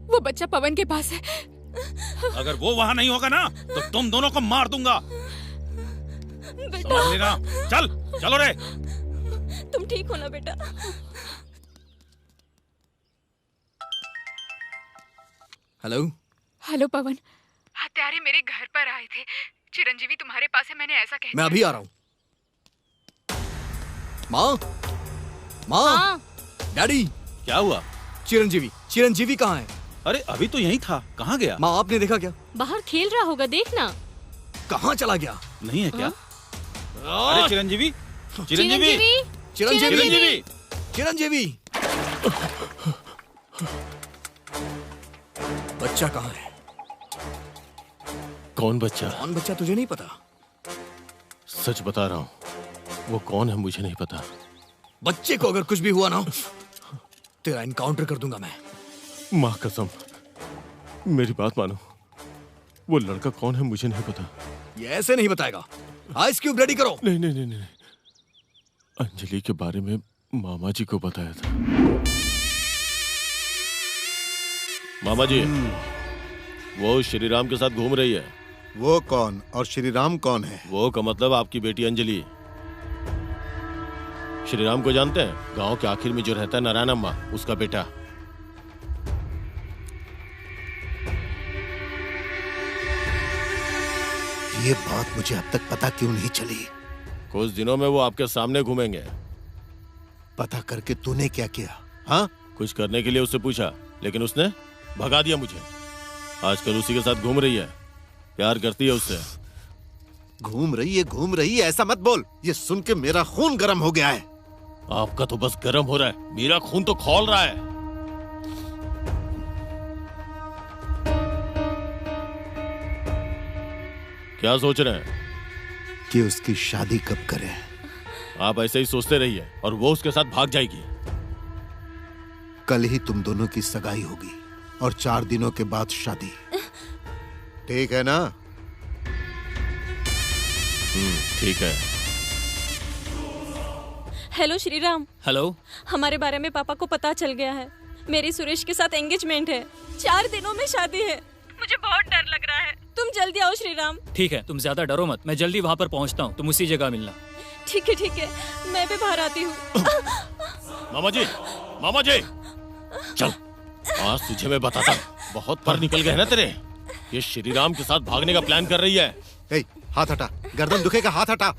वो बच्चा पवन के पास है। अगर वो वहाँ नहीं होगा ना तो तुम दोनों को मार दूंगा। समझ लेना। चल, चलो रे। तुम ठीक हो ना बेटा? हेलो। हेलो पवन, हत्यारे मेरे घर पर आए थे। चिरंजीवी तुम्हारे पास है, मैंने ऐसा कह दिया। मैं अभी आ रहा हूँ। माँ, माँ, डैडी। क्या हुआ? चिरंजीवी कहाँ है? अरे अभी तो यहीं था, कहाँ गया? माँ आपने देखा क्या? बाहर खेल रहा होगा, देखना। कहाँ चला गया? नहीं है क्या? अरे चिरंजीवी, चिरंजीवी, चिरंजीवी, चिरंजीवी। बच्चा कहाँ है? कौन बच्चा? कौन बच्चा तुझे नहीं पता? सच बता रहा हूँ, वो कौन है मुझे नहीं पता। बच्चे को अगर कुछ भी हुआ ना, तेरा इनकाउंटर कर दूंगा मैं। माँ कसम, मेरी बात मानो। वो लड़का कौन है मुझे नहीं पता। ये ऐसे नहीं बताएगा। आइस क्यूब रेडी करो। नहीं नहीं नहीं नहीं, अंजलि के बारे में मामा जी को बताया था। मामा जी, वो श्रीराम के साथ घूम रही है। वो कौन और श्रीराम कौन है? वो का मतलब आपकी बेटी अंजलि। श्रीराम को जानते हैं? गांव के आखिर में जो रहता है, नारायण अम्मा, उसका बेटा। ये बात मुझे अब तक पता क्यों नहीं चली? कुछ दिनों में वो आपके सामने घूमेंगे। पता करके तूने क्या किया? हाँ, कुछ करने के लिए उससे पूछा, लेकिन उसने भगा दिया मुझे। आजकल उसी के साथ घूम रही है, प्यार करती है उससे। घूम रही है ऐसा मत बोल। ये सुन के मेरा खून गर्म हो गया है। आपका तो बस गर्म हो रहा है, मेरा खून तो खौल रहा है। क्या सोच रहे हैं? कि उसकी शादी कब करें? आप ऐसे ही सोचते रहिए और वो उसके साथ भाग जाएगी। कल ही तुम दोनों की सगाई होगी और 4 दिनों के बाद शादी। ठीक है ना? ठीक है। हेलो श्रीराम। हेलो। हमारे बारे में पापा को पता चल गया है। मेरी सुरेश के साथ एंगेजमेंट है। 4 दिनों में शादी है। मुझे बहुत डर लग रहा है। तुम जल्दी आओ श्रीराम। ठीक है, तुम ज्यादा डरो मत, मैं जल्दी वहाँ पर पहुँचता हूँ, तुम उसी जगह मिलना। ठीक है, मैं भी बाहर आती हूँ। मामा जी, चल, आज तुझे मैं बताता हूँ। बहुत पर निकल गए ना तेरे। ये श्रीराम के साथ भागने का प्लान कर रही है। ए, हाथ हटा, गर्दन दुखेगा, हाथ हटा।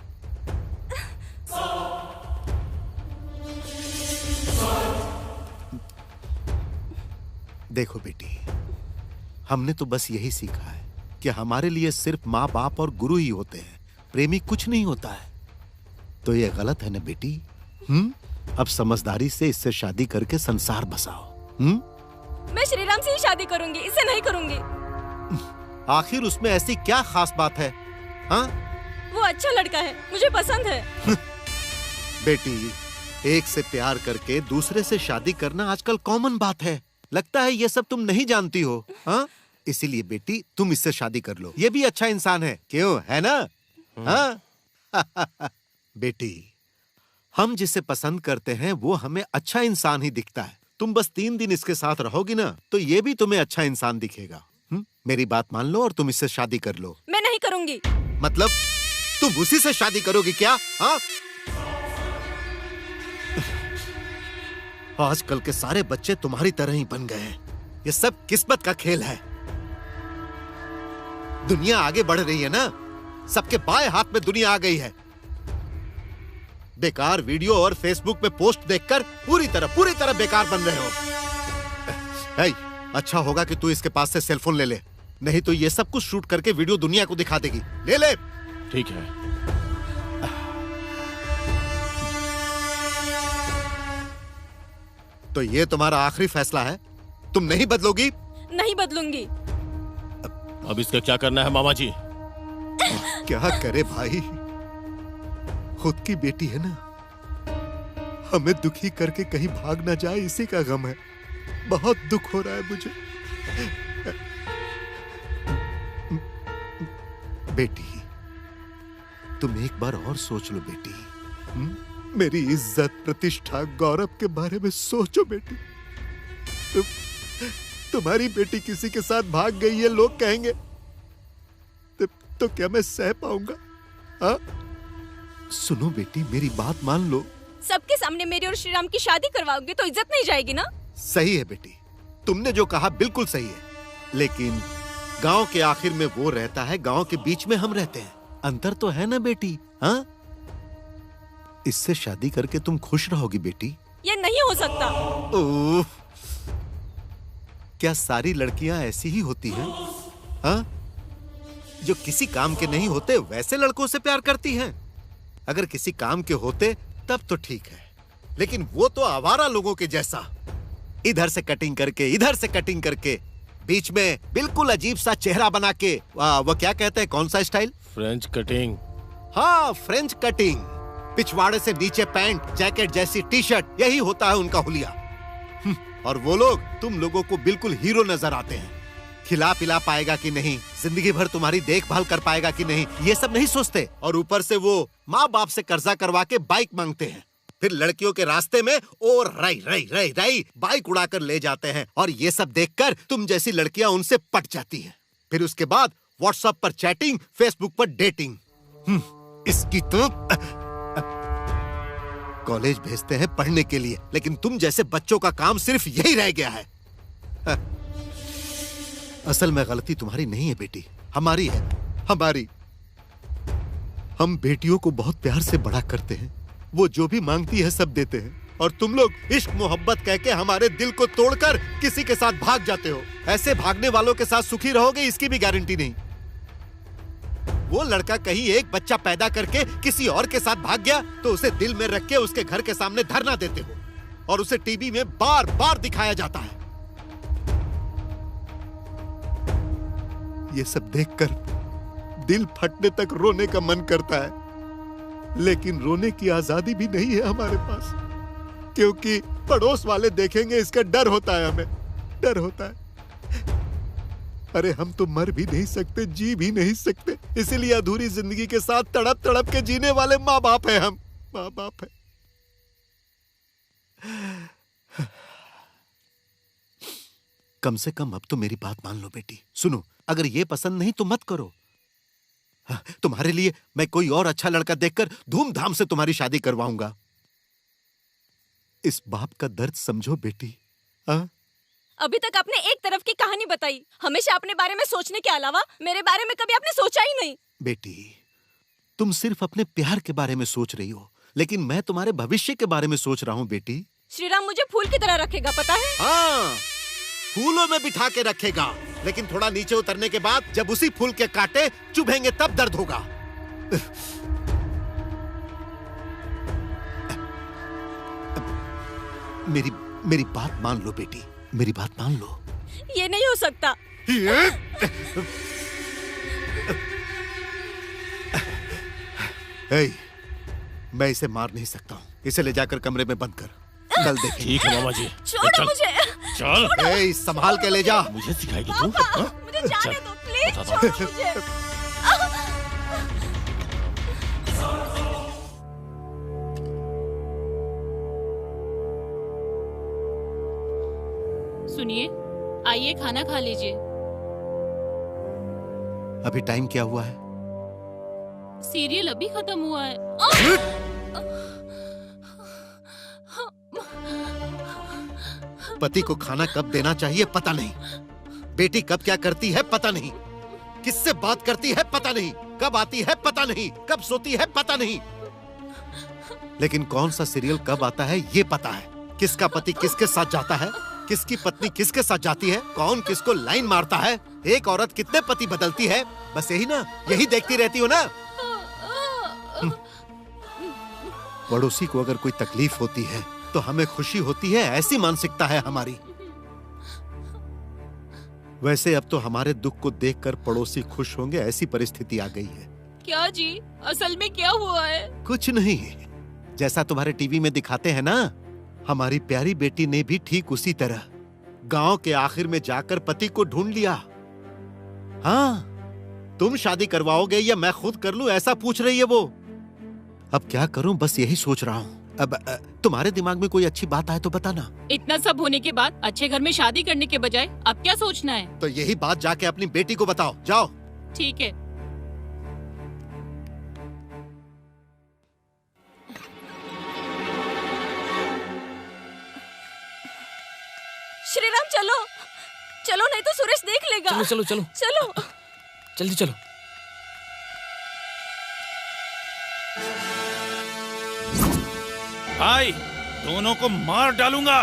देखो बेटी, हमने तो बस यही सीखा है कि हमारे लिए सिर्फ माँ बाप और गुरु ही होते हैं, प्रेमी कुछ नहीं होता है। तो ये गलत है ना बेटी? अब समझदारी से इससे शादी करके संसार बसाओ। मैं श्रीराम से ही शादी करूंगी, इससे नहीं करूंगी। आखिर उसमें ऐसी क्या खास बात है? हाँ? वो अच्छा लड़का है, मुझे पसंद है। बेटी, एक से प्यार करके दूसरे से शादी करना आजकल कॉमन बात है। लगता है ये सब तुम नहीं जानती हो। हाँ? इसीलिए बेटी तुम इससे शादी कर लो। ये भी अच्छा इंसान है, क्यों? है ना? हाँ? बेटी, हम जिसे पसंद करते हैं वो हमें अच्छा इंसान ही दिखता है। तुम बस 3 दिन इसके साथ रहोगी ना तो ये भी तुम्हें अच्छा इंसान दिखेगा। मेरी बात मान लो और तुम इससे शादी कर लो। मैं नहीं करूंगी। मतलब तुम उसी से शादी करोगी क्या? हाँ? आजकल के सारे बच्चे तुम्हारी तरह ही बन गए हैं। ये सब किस्मत का खेल है। दुनिया आगे बढ़ रही है ना, सबके बाएं हाथ में दुनिया आ गई है। बेकार वीडियो और फेसबुक पे पोस्ट देखकर पूरी तरह बेकार बन रहे हो। अच्छा होगा कि तू इसके पास से सेलफोन ले ले, नहीं तो ये सब कुछ शूट करके वीडियो दुनिया को दिखा देगी। ले ले। ठीक है। तो ये तुम्हारा आखिरी फैसला है? तुम नहीं बदलोगी? नहीं बदलूंगी। अब इसका क्या करना है मामा जी? क्या करे भाई, खुद की बेटी है ना, हमें दुखी करके कहीं भाग ना जाए, इसी का गम है। बहुत दुख हो रहा है मुझे। बेटी, तुम एक बार और सोच लो बेटी। मेरी इज्जत, प्रतिष्ठा, गौरव के बारे में सोचो बेटी। तुम्हारी बेटी किसी के साथ भाग गई है, लोग कहेंगे तो क्या मैं सह पाऊंगा? हाँ? सुनो बेटी, मेरी बात मान लो। सबके सामने मेरी और श्रीराम की शादी करवाओगे तो इज्जत नहीं जाएगी ना? सही है बेटी, तुमने जो कहा बिल्कुल सही है, लेकिन गांव के आखिर में वो रहता है, गांव के बीच में हम रहते हैं। अंतर तो है ना बेटी? हाँ? इससे शादी करके तुम खुश रहोगी बेटी? ये नहीं हो सकता। ओह, क्या सारी लड़कियां ऐसी ही होती हैं? हाँ? जो किसी काम के नहीं होते वैसे लड़कों से प्यार करती हैं। अगर किसी काम के होते तब तो ठीक है, लेकिन वो तो आवारा लोगों के जैसा, इधर से कटिंग करके, इधर से कटिंग करके, बीच में बिल्कुल अजीब सा चेहरा बना के, वो क्या कहते हैं, कौन सा स्टाइल? French cutting. हाँ, फ्रेंच कटिंग। पिछवाड़े से नीचे पैंट, जैकेट जैसी टी शर्ट, यही होता है उनका हुलिया। और वो लोग तुम लोगों को बिल्कुल हीरो नजर आते हैं। खिला पिला पाएगा कि नहीं, जिंदगी भर तुम्हारी देखभाल कर पाएगा कि नहीं, ये सब नहीं सोचते। और ऊपर से वो माँ बाप से कर्जा करवा के बाइक मांगते हैं, फिर लड़कियों के रास्ते में और रई रई रई रई बाइक उड़ाकर ले जाते हैं। और ये सब देखकर तुम जैसी लड़कियां उनसे पट जाती हैं। फिर उसके बाद व्हाट्सएप पर चैटिंग, फेसबुक पर डेटिंग। इसकी तो कॉलेज भेजते हैं पढ़ने के लिए, लेकिन तुम जैसे बच्चों का काम सिर्फ यही रह गया है। असल में गलती तुम्हारी नहीं है बेटी, हमारी है, हमारी। हम बेटियों को बहुत प्यार से बड़ा करते हैं, वो जो भी मांगती है सब देते हैं, और तुम लोग इश्क मोहब्बत कह के हमारे दिल को तोड़कर किसी के साथ भाग जाते हो। ऐसे भागने वालों के साथ सुखी रहोगे इसकी भी गारंटी नहीं। वो लड़का कहीं एक बच्चा पैदा करके किसी और के साथ भाग गया तो उसे दिल में रख के उसके घर के सामने धरना देते हो, और उसे टीवी में बार बार दिखाया जाता है। ये सब देखकर दिल फटने तक रोने का मन करता है, लेकिन रोने की आजादी भी नहीं है हमारे पास, क्योंकि पड़ोस वाले देखेंगे, इसका डर होता है, हमें डर होता है। अरे हम तो मर भी नहीं सकते, जी भी नहीं सकते, इसीलिए अधूरी जिंदगी के साथ तड़प तड़प के जीने वाले माँ बाप हैं हम, माँ बाप है। कम से कम अब तो मेरी बात मान लो बेटी। सुनो, अगर ये पसंद नहीं तो मत करो। तुम्हारे लिए मैं कोई और अच्छा लड़का देखकर धूमधाम से तुम्हारी शादी करवाऊंगा। इस बाप का दर्द समझो बेटी। अभी तक आपने एक तरफ की कहानी बताई, हमेशा अपने बारे में सोचने के अलावा मेरे बारे में कभी आपने सोचा ही नहीं। बेटी, तुम सिर्फ अपने प्यार के बारे में सोच रही हो, लेकिन मैं तुम्हारे भविष्य के बारे में सोच रहा हूँ बेटी। श्रीराम मुझे फूल की तरह रखेगा, पता है? हाँ, फूलों में बिठा के रखेगा, लेकिन थोड़ा नीचे उतरने के बाद जब उसी फूल के कांटे चुभेंगे तब दर्द होगा। मेरी बात मान लो बेटी, मेरी बात मान लो। ये नहीं हो सकता। मैं इसे मार नहीं सकता हूँ, इसे ले जाकर कमरे में बंद कर, कल देखेंगे। ठीक है मामा जी। छोड़ो मुझे। चल। संभाल के ले जा। मुझे सिखाएगी तू? मुझे जाने दो प्लीज, छोड़ो मुझे। सुनिए, आइए खाना खा लीजिए। अभी टाइम क्या हुआ है? सीरियल अभी खत्म हुआ है। पति को खाना कब देना चाहिए पता नहीं, बेटी कब क्या करती है पता नहीं, किससे बात करती है पता नहीं, कब आती है पता नहीं, कब सोती है पता नहीं, लेकिन कौन सा सीरियल कब आता है ये पता है। किसका पति किसके साथ जाता है, किसकी पत्नी किसके साथ जाती है, कौन किसको लाइन मारता है, एक औरत कितने पति बदलती है, बस यही ना, यही देखती रहती हो ना। पड़ोसी को अगर कोई तकलीफ होती है तो हमें खुशी होती है, ऐसी मानसिकता है हमारी। वैसे अब तो हमारे दुख को देखकर पड़ोसी खुश होंगे, ऐसी परिस्थिति आ गई है। क्या जी, असल में क्या हुआ है? कुछ नहीं, जैसा तुम्हारे टीवी में दिखाते हैं ना, हमारी प्यारी बेटी ने भी ठीक उसी तरह गांव के आखिर में जाकर पति को ढूंढ लिया। हाँ, तुम शादी करवाओगे या मैं खुद कर लूं, ऐसा पूछ रही है वो। अब क्या करूं, बस यही सोच रहा हूं। अब तुम्हारे दिमाग में कोई अच्छी बात आए तो बताना। इतना सब होने के बाद अच्छे घर में शादी करने के बजाय अब क्या सोचना है? तो यही बात जाके अपनी बेटी को बताओ, जाओ। ठीक है। श्रीराम चलो चलो, नहीं तो सुरेश देख लेगा। चलो चलो चलो चलो जल्दी चलो। भाई, दोनों को मार डालूंगा।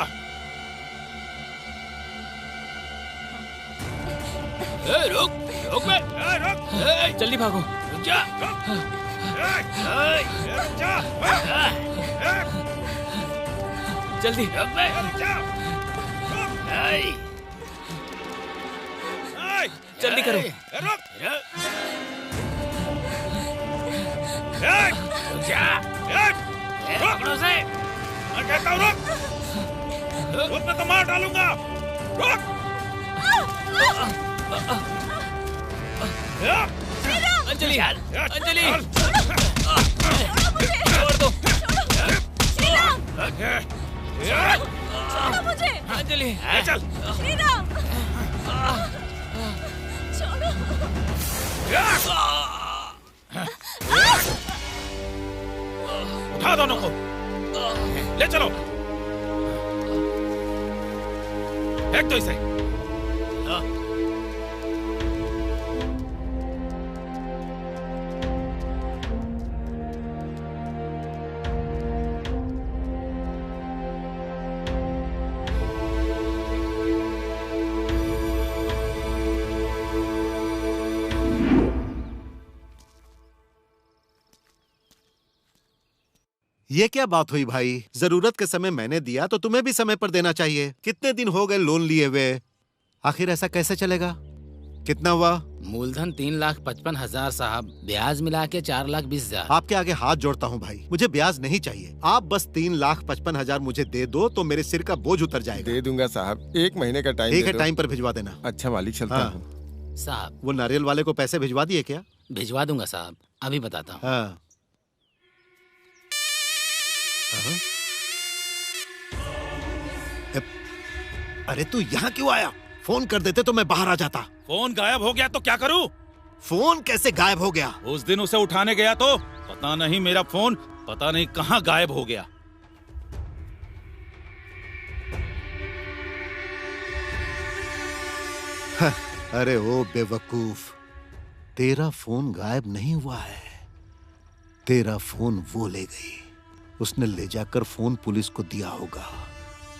रुक रुक बे, रुक, जल्दी भागो। रुक जा। जल्दी रुक बे। जल्दी करो। रुक जा। पकड़ो से, मैं कहता हूँ रुक, उसमें तो मार डालूंगा। रुक। अंजलि, अंजलि, छोड़ दो। श्रीराम, छोड़ो मुझे। अंजलि, चल। श्रीराम, छोड़ो। उठा दोनों को, ले चलो। फेंक दो इसे। ये क्या बात हुई भाई? जरूरत के समय मैंने दिया तो तुम्हें भी समय पर देना चाहिए। कितने दिन हो गए लोन लिए हुए, आखिर ऐसा कैसे चलेगा? कितना हुआ? मूलधन 3,55,000 साहब, ब्याज मिला के 4,20,000। आपके आगे हाथ जोड़ता हूँ भाई, मुझे ब्याज नहीं चाहिए। आप बस 3,55,000 मुझे दे दो तो मेरे सिर का बोझ उतर जाएगा। दे दूंगा साहब, 1 महीने का टाइम। ठीक है, टाइम पर भिजवा देना। अच्छा मालिक, चलता हूँ। साहब, वो नारियल वाले को पैसे भिजवा दिए क्या? भिजवा दूंगा साहब, अभी बताता हूँ। हाँ। अरे तू यहाँ क्यों आया? फोन कर देते तो मैं बाहर आ जाता। फोन गायब हो गया तो क्या करूं? फोन कैसे गायब हो गया? उस दिन उसे उठाने गया तो पता नहीं मेरा फोन पता नहीं कहाँ गायब हो गया। अरे ओ बेवकूफ, तेरा फोन गायब नहीं हुआ है, तेरा फोन वो ले गई। उसने ले जाकर फोन पुलिस को दिया होगा,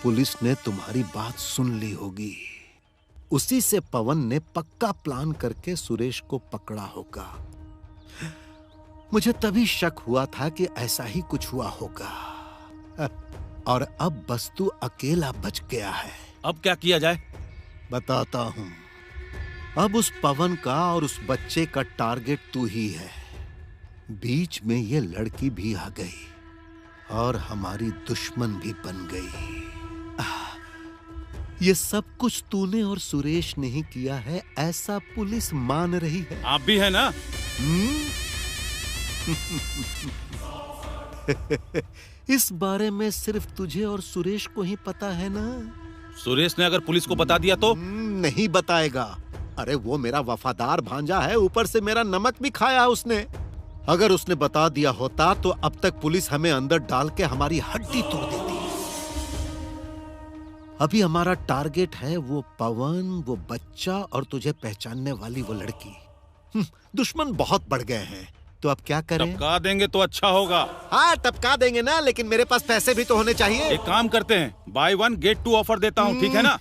पुलिस ने तुम्हारी बात सुन ली होगी, उसी से पवन ने पक्का प्लान करके सुरेश को पकड़ा होगा। मुझे तभी शक हुआ था कि ऐसा ही कुछ हुआ होगा। और अब बस तू अकेला बच गया है। अब क्या किया जाए? बताता हूं। अब उस पवन का और उस बच्चे का टारगेट तू ही है। बीच में ये लड़की भी आ गई और हमारी दुश्मन भी बन गई। ये सब कुछ तूने और सुरेश ने ही किया है, ऐसा पुलिस मान रही है। आप भी है ना? इस बारे में सिर्फ तुझे और सुरेश को ही पता है ना? सुरेश ने अगर पुलिस को बता दिया तो? नहीं बताएगा। अरे वो मेरा वफादार भांजा है, ऊपर से मेरा नमक भी खाया उसने। अगर उसने बता दिया होता तो अब तक पुलिस हमें अंदर डाल के हमारी हड्डी तोड़ देती। अभी हमारा टारगेट है वो पवन, वो बच्चा और तुझे पहचानने वाली वो लड़की। दुश्मन बहुत बढ़ गए हैं, तो अब क्या करें? टपका देंगे तो अच्छा होगा। हाँ टपका देंगे ना, लेकिन मेरे पास पैसे भी तो होने चाहिए। एक काम करते हैं, बाय 1 गेट 2 ऑफर देता हूँ, ठीक है ना?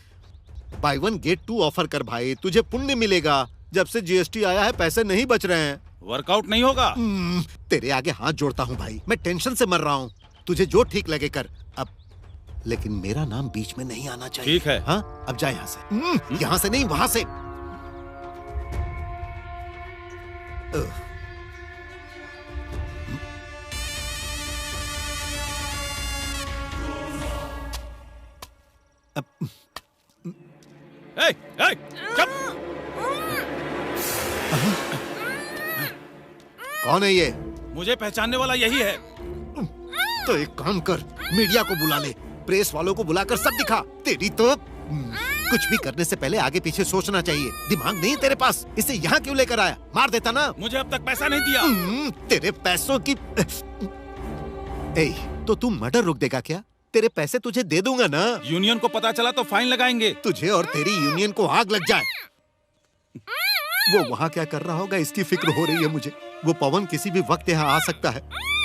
बाय 1 गेट 2 ऑफर कर भाई, तुझे पुण्य मिलेगा। जब से जीएसटी आया है पैसे नहीं बच रहे हैं। वर्कआउट नहीं होगा। तेरे आगे हाथ जोड़ता हूँ भाई, मैं टेंशन से मर रहा हूँ। तुझे जो ठीक लगे कर। अब लेकिन मेरा नाम बीच में नहीं आना चाहिए। ठीक है। हाँ अब जा यहाँ से। यहाँ से नहीं, वहां से। कौन है ये? मुझे पहचानने वाला यही है। तो एक काम कर, मीडिया को बुला ले, प्रेस वालों को बुलाकर सब दिखा। तेरी तो कुछ भी करने से पहले आगे पीछे सोचना चाहिए। दिमाग नहीं तेरे पास, इसे यहाँ क्यों लेकर आया? मार देता ना। मुझे अब तक पैसा नहीं दिया। तेरे पैसों की तो तू मर्डर रोक देगा क्या? तेरे पैसे तुझे दे दूंगा ना। यूनियन को पता चला तो फाइन लगाएंगे। तुझे और तेरी यूनियन को आग लग जाए। वो वहाँ क्या कर रहा होगा इसकी फिक्र हो रही है मुझे। वो पवन किसी भी वक्त यहाँ आ सकता है।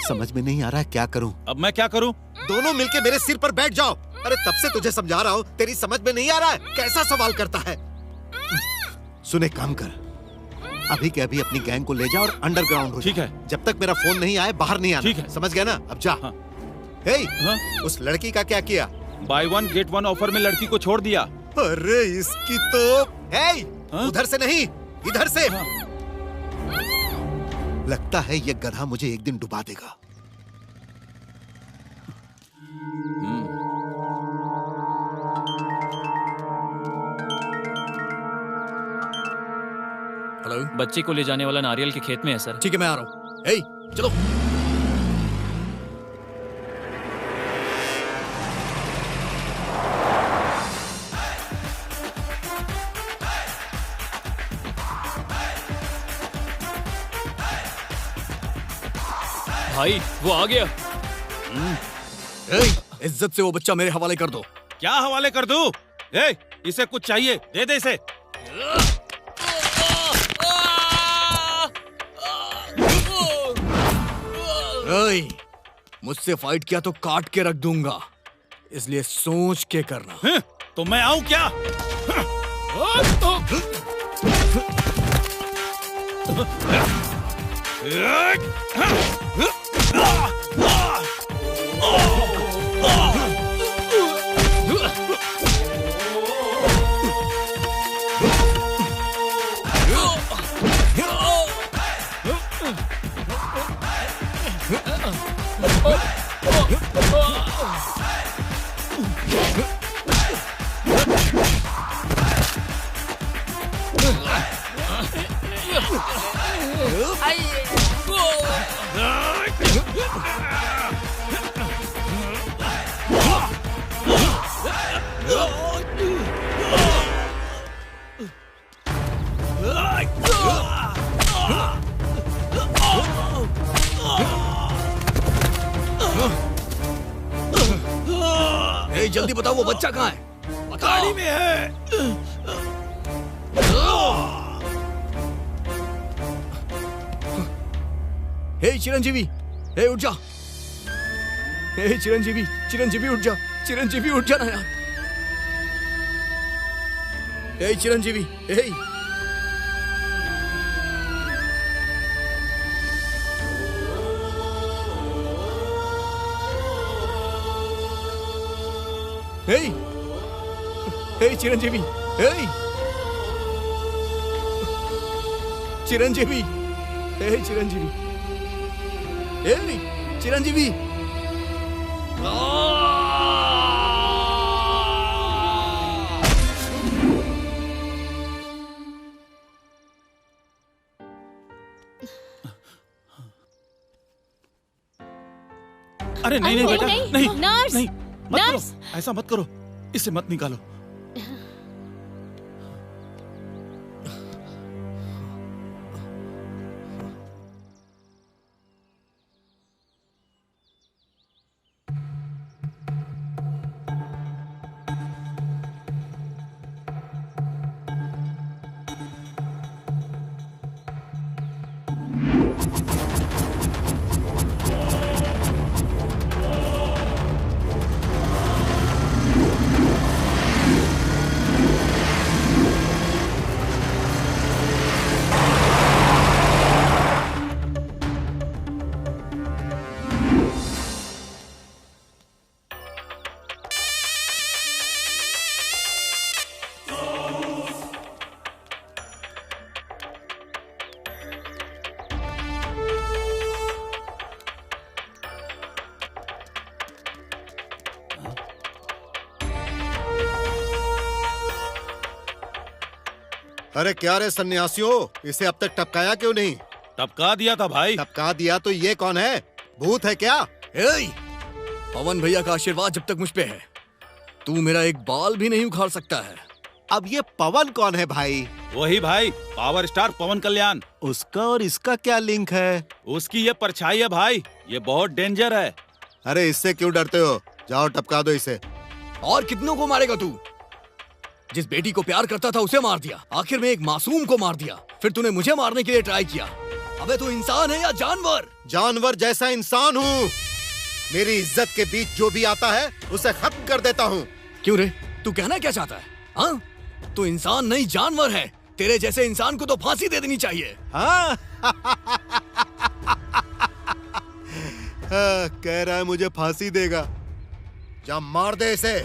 समझ में नहीं आ रहा है क्या करूं। अब मैं क्या करूं? दोनों मिलके मेरे सिर पर बैठ जाओ। अरे तब से तुझे समझा रहा हूँ, तेरी समझ में नहीं आ रहा है। कैसा सवाल करता है। सुन एक काम कर, अभी के अभी अपनी गैंग को ले जा और अंडरग्राउंड हो। ठीक है। जब तक मेरा फोन नहीं आए बाहर नहीं आना। ठीक है। समझ गया ना? अब जा। उस लड़की का क्या किया? बाय 1 गेट 1 ऑफर में लड़की को छोड़ दिया। अरे इसकी तो उधर से नहीं, इधर से। लगता है ये गधा मुझे एक दिन डुबा देगा। हेलो, बच्चे को ले जाने वाला नारियल के खेत में है सर। ठीक है मैं आ रहा हूँ। चलो। भाई वो आ गया। इज्जत से वो बच्चा मेरे हवाले कर दो। क्या हवाले कर दूं? इसे कुछ चाहिए, दे दे इसे। मुझसे फाइट किया तो काट के रख दूंगा, इसलिए सोच के करना। तो मैं आऊं क्या? जल्दी बताओ वो बच्चा कहाँ है? गाड़ी में है। हे चिरंजीवी, हे उठ जा। हे चिरंजीवी, चिरंजीवी उठ जा। चिरंजीवी उठ जा ना यार। हे चिरंजीवी, हे। Hey! Hey, Chiranjeevi! Hey! Chiranjeevi! Hey, Chiranjeevi! Hey, Chiranjeevi! अरे नहीं नहीं बेटा, नहीं नर्स, नहीं, मत करो, नर्स। ऐसा मत करो, इसे मत निकालो। अरे क्या रे सन्यासियों, इसे अब तक टपकाया क्यों नहीं? टपका दिया था भाई। टपका दिया तो ये कौन है? भूत है क्या? पवन भैया का आशीर्वाद जब तक मुझ पे है, तू मेरा एक बाल भी नहीं उखाड़ सकता है। अब ये पवन कौन है भाई? वही भाई, पावर स्टार पवन कल्याण। उसका और इसका क्या लिंक है? उसकी ये परछाई है भाई, ये बहुत डेंजर है। अरे इससे क्यों डरते हो? जाओ टपका दो इसे। और कितनों को मारेगा तू? जिस बेटी को प्यार करता था उसे मार दिया, आखिर में एक मासूम को मार दिया, फिर तूने मुझे मारने के लिए ट्राई किया। अबे तू इंसान है या जानवर? जानवर जैसा इंसान हूँ। मेरी इज्जत के बीच जो भी आता है उसे खत्म कर देता हूँ। क्यों रे, तू कहना क्या चाहता है? हाँ, तू इंसान नहीं जानवर है। तेरे जैसे इंसान को तो फांसी दे देनी चाहिए। हाँ? कह रहा है मुझे फांसी देगा। जा मार दे इसे।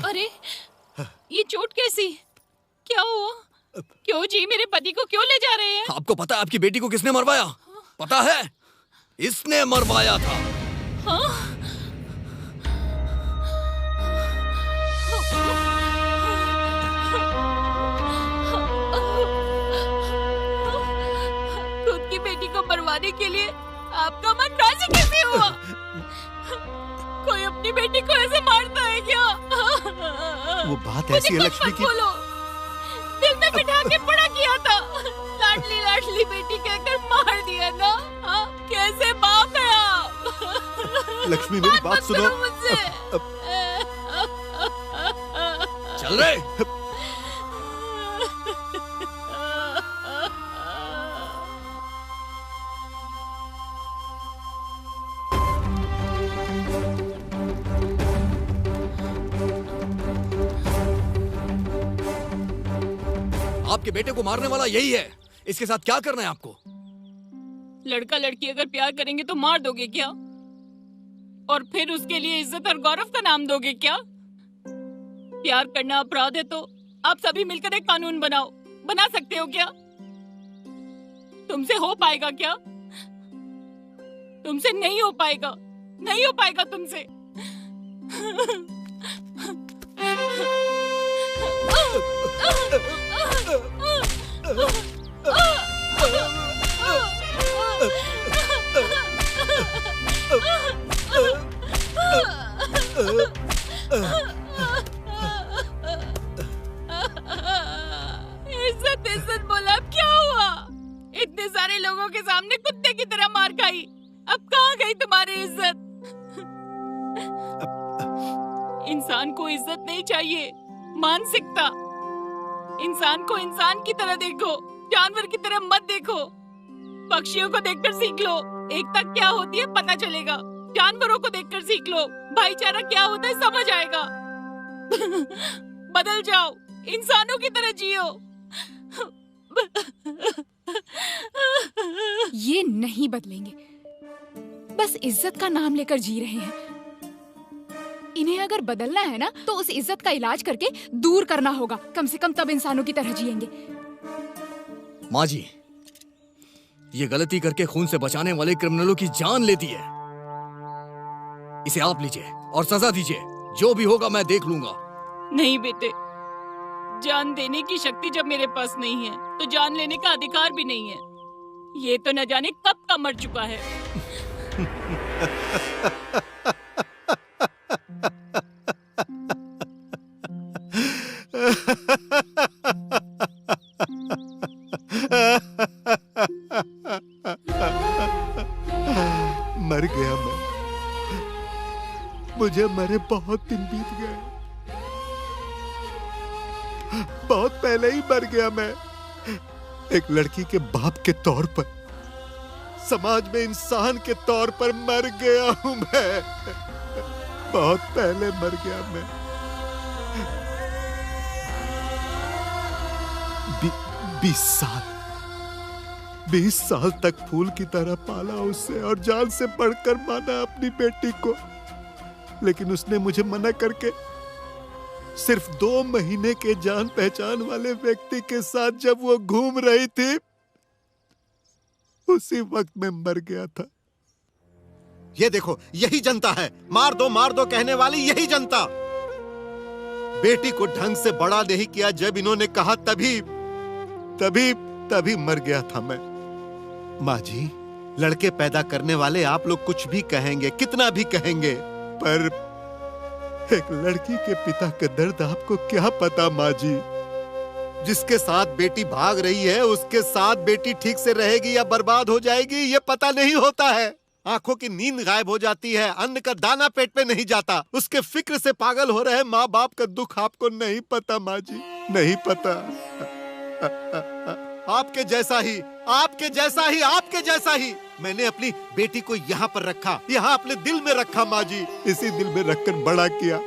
अरे ये चोट कैसी? क्या हुआ? क्यों जी मेरे पति को क्यों ले जा रहे हैं? आपको पता है आपकी बेटी को किसने मरवाया? पता है? इसने मरवाया था। हाँ? खुद की बेटी को मरवाने के लिए आपका मन राजी कैसे हुआ? कोई अपनी बेटी को ऐसे मारता है क्या? वो बात ऐसी है लक्ष्मी की। बोलो, दिल में बिठा के बड़ा किया था, लाडली लाडली बेटी कहकर मार दिया ना। हाँ? कैसे बाप है आप? लक्ष्मी मेरी बात सुनो। मुझसे चल रहे। आपके बेटे को मारने वाला यही है। इसके साथ क्या करना है आपको? लड़का लड़की अगर प्यार करेंगे तो मार दोगे क्या? और फिर उसके लिए इज्जत और गौरव का नाम दोगे क्या? प्यार करना अपराध है तो आप सभी मिलकर एक कानून बनाओ। बना सकते हो क्या? तुमसे हो पाएगा क्या? तुमसे नहीं हो पाएगा, नहीं हो पाएगा तुमसे। इज्जत लोगों के सामने कुत्ते की तरह मार खाई। अब कहाँ गई तुम्हारी इज्जत? इंसान को इज्जत नहीं चाहिए, मानसिकता। इंसान को इंसान की तरह देखो, जानवर की तरह मत देखो। पक्षियों को देखकर सीख लो, एकता क्या होती है पता चलेगा। जानवरों को देखकर सीख लो, भाईचारा क्या होता है समझ आएगा। बदल जाओ, इंसानों की तरह जियो। ये नहीं बदलेंगे, बस इज्जत का नाम लेकर जी रहे हैं। इन्हें अगर बदलना है ना तो उस इज्जत का इलाज करके दूर करना होगा। कम से कम तब इंसानों की तरह जिएंगे। माँ जी, ये गलती करके खून से बचाने वाले क्रिमिनलों की जान लेती है। इसे आप लीजिए और सजा दीजिए। जो भी होगा मैं देख लूंगा। नहीं बेटे, जान देने की शक्ति जब मेरे पास नहीं है तो जान लेने का अधिकार भी नहीं है। ये तो न जाने कब का मर चुका है। मर गया मैं। मुझे मरे बहुत दिन बीत गए। बहुत पहले ही मर गया मैं। एक लड़की के बाप के तौर पर, समाज में इंसान के तौर पर मर गया हूं मैं। बहुत पहले मर गया मैं। 20 साल तक फूल की तरह पाला उसे और जान से बढ़कर माना अपनी बेटी को। लेकिन उसने मुझे मना करके सिर्फ 2 महीने के जान पहचान वाले व्यक्ति के साथ जब वो घूम रही थी, उसी वक्त में मर गया था। ये देखो, यही जनता है। मार दो कहने वाली यही जनता। बेटी को ढंग से बड़ा नहीं किया जब इन्होंने कहा, तभी मर गया था मैं। माँ जी, लड़के पैदा करने वाले आप लोग कुछ भी कहेंगे, कितना भी कहेंगे, पर एक लड़की के पिता का दर्द आपको क्या पता माँ जी। जिसके साथ बेटी भाग रही है उसके साथ बेटी ठीक से रहेगी या बर्बाद हो जाएगी ये पता नहीं होता है। आंखों की नींद गायब हो जाती है, अन्न का दाना पेट पे नहीं जाता। उसके फिक्र से पागल हो रहे माँ बाप का दुख आपको नहीं पता माँ जी, नहीं पता। आपके जैसा ही मैंने अपनी बेटी को यहाँ पर रखा, यहाँ अपने दिल में रखा माँ जी। इसी दिल में रखकर बड़ा किया।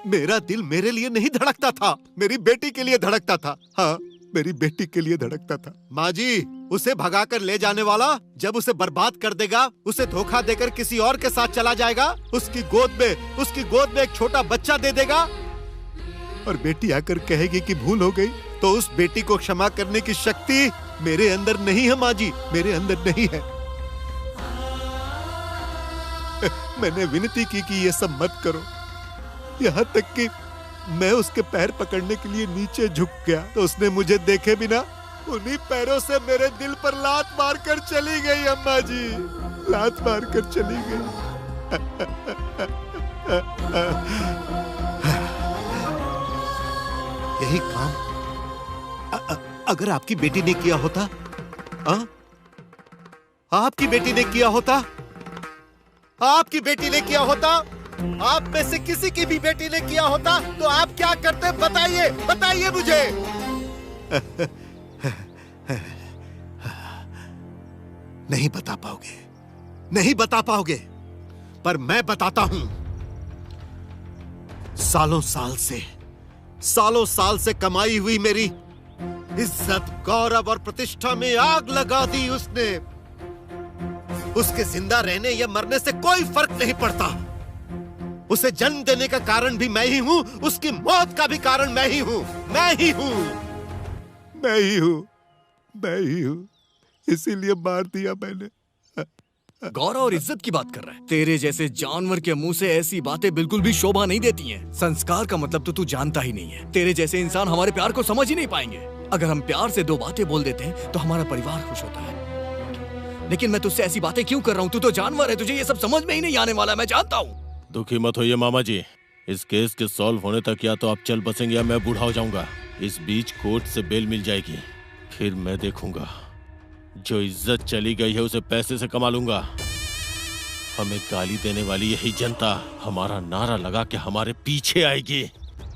मेरा दिल मेरे लिए नहीं धड़कता था, मेरी बेटी के लिए धड़कता था। हाँ, मेरी बेटी के लिए धड़कता था। माँ जी, उसे भगाकर ले जाने वाला जब उसे बर्बाद कर देगा, उसे धोखा देकर किसी और के साथ चला जाएगा, उसकी गोद में एक छोटा बच्चा दे देगा और बेटी आकर कहेगी कि भूल हो गई, तो उस बेटी को क्षमा करने की शक्ति मेरे अंदर नहीं है माँ जी, मेरे अंदर नहीं है। मैंने विनती की कि ये सब मत करो, यहाँ तक कि मैं उसके पैर पकड़ने के लिए नीचे झुक गया तो उसने मुझे देखे बिना उन्हीं पैरों से मेरे दिल पर लात मारकर चली गई। अम्मा जी, लात मारकर चली गई। यही काम अगर आपकी बेटी ने किया होता, आपकी बेटी ने किया होता, आप में से किसी की भी बेटी ने किया होता तो आप क्या करते? बताइए मुझे। नहीं बता पाओगे, पर मैं बताता हूं। सालों साल से कमाई हुई मेरी इज्जत, गौरव और प्रतिष्ठा में आग लगा दी उसने। उसके जिंदा रहने या मरने से कोई फर्क नहीं पड़ता। उसे जन्म देने का कारण भी मैं ही हूं, उसकी मौत का भी कारण मैं ही हूं। इसीलिए मार दिया मैंने। गौरव और इज्जत की बात कर रहा है। तेरे जैसे जानवर के मुंह से ऐसी बातें बिल्कुल भी शोभा नहीं देती हैं। संस्कार का मतलब तो तू जानता ही नहीं है। तेरे जैसे इंसान हमारे प्यार को समझ ही नहीं पाएंगे। अगर हम प्यार से 2 बातें बोल देते हैं तो हमारा परिवार खुश होता है। लेकिन मैं तुझसे ऐसी बातें क्यों कर रहा हूँ? तू तो जानवर है, तुझे ये सब समझ में ही नहीं आने वाला, मैं जानता हूँ। दुखी मत होइए मामा जी, इस केस के सॉल्व होने तक या तो आप चल बसेंगे या मैं बूढ़ा हो जाऊंगा। इस बीच कोर्ट से बेल मिल जाएगी, फिर मैं देखूंगा। जो इज्जत चली गई है उसे पैसे से कमा लूंगा। हमें गाली देने वाली यही जनता हमारा नारा लगा के हमारे पीछे आएगी।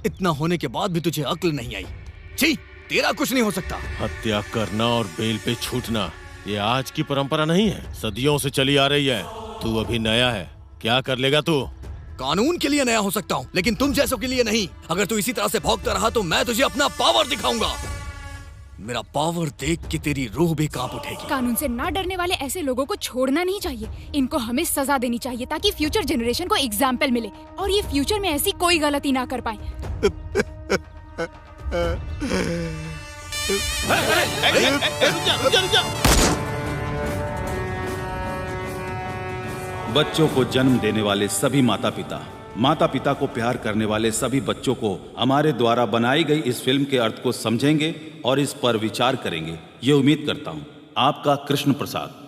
इतना होने के बाद भी तुझे अक्ल नहीं आई। छी, तेरा कुछ नहीं हो सकता। हत्या करना और बेल पे छूटना ये आज की परंपरा नहीं है, सदियों से चली आ रही है। तू अभी नया है, क्या कर लेगा तू? कानून के लिए नया हो सकता हूँ, लेकिन तुम जैसों के लिए नहीं। अगर तू इसी तरह से भौंकता रहा तो मैं तुझे अपना पावर दिखाऊंगा। मेरा पावर देख के तेरी रूह भी कांप उठेगी। कानून से ना डरने वाले ऐसे लोगों को छोड़ना नहीं चाहिए। इनको हमें सजा देनी चाहिए ताकि फ्यूचर जनरेशन को एग्जाम्पल मिले और ये फ्यूचर में ऐसी कोई गलती ना कर पाए। बच्चों को जन्म देने वाले सभी माता पिता, माता पिता को प्यार करने वाले सभी बच्चों को हमारे द्वारा बनाई गई इस फिल्म के अर्थ को समझेंगे और इस पर विचार करेंगे, ये उम्मीद करता हूं। आपका कृष्ण प्रसाद।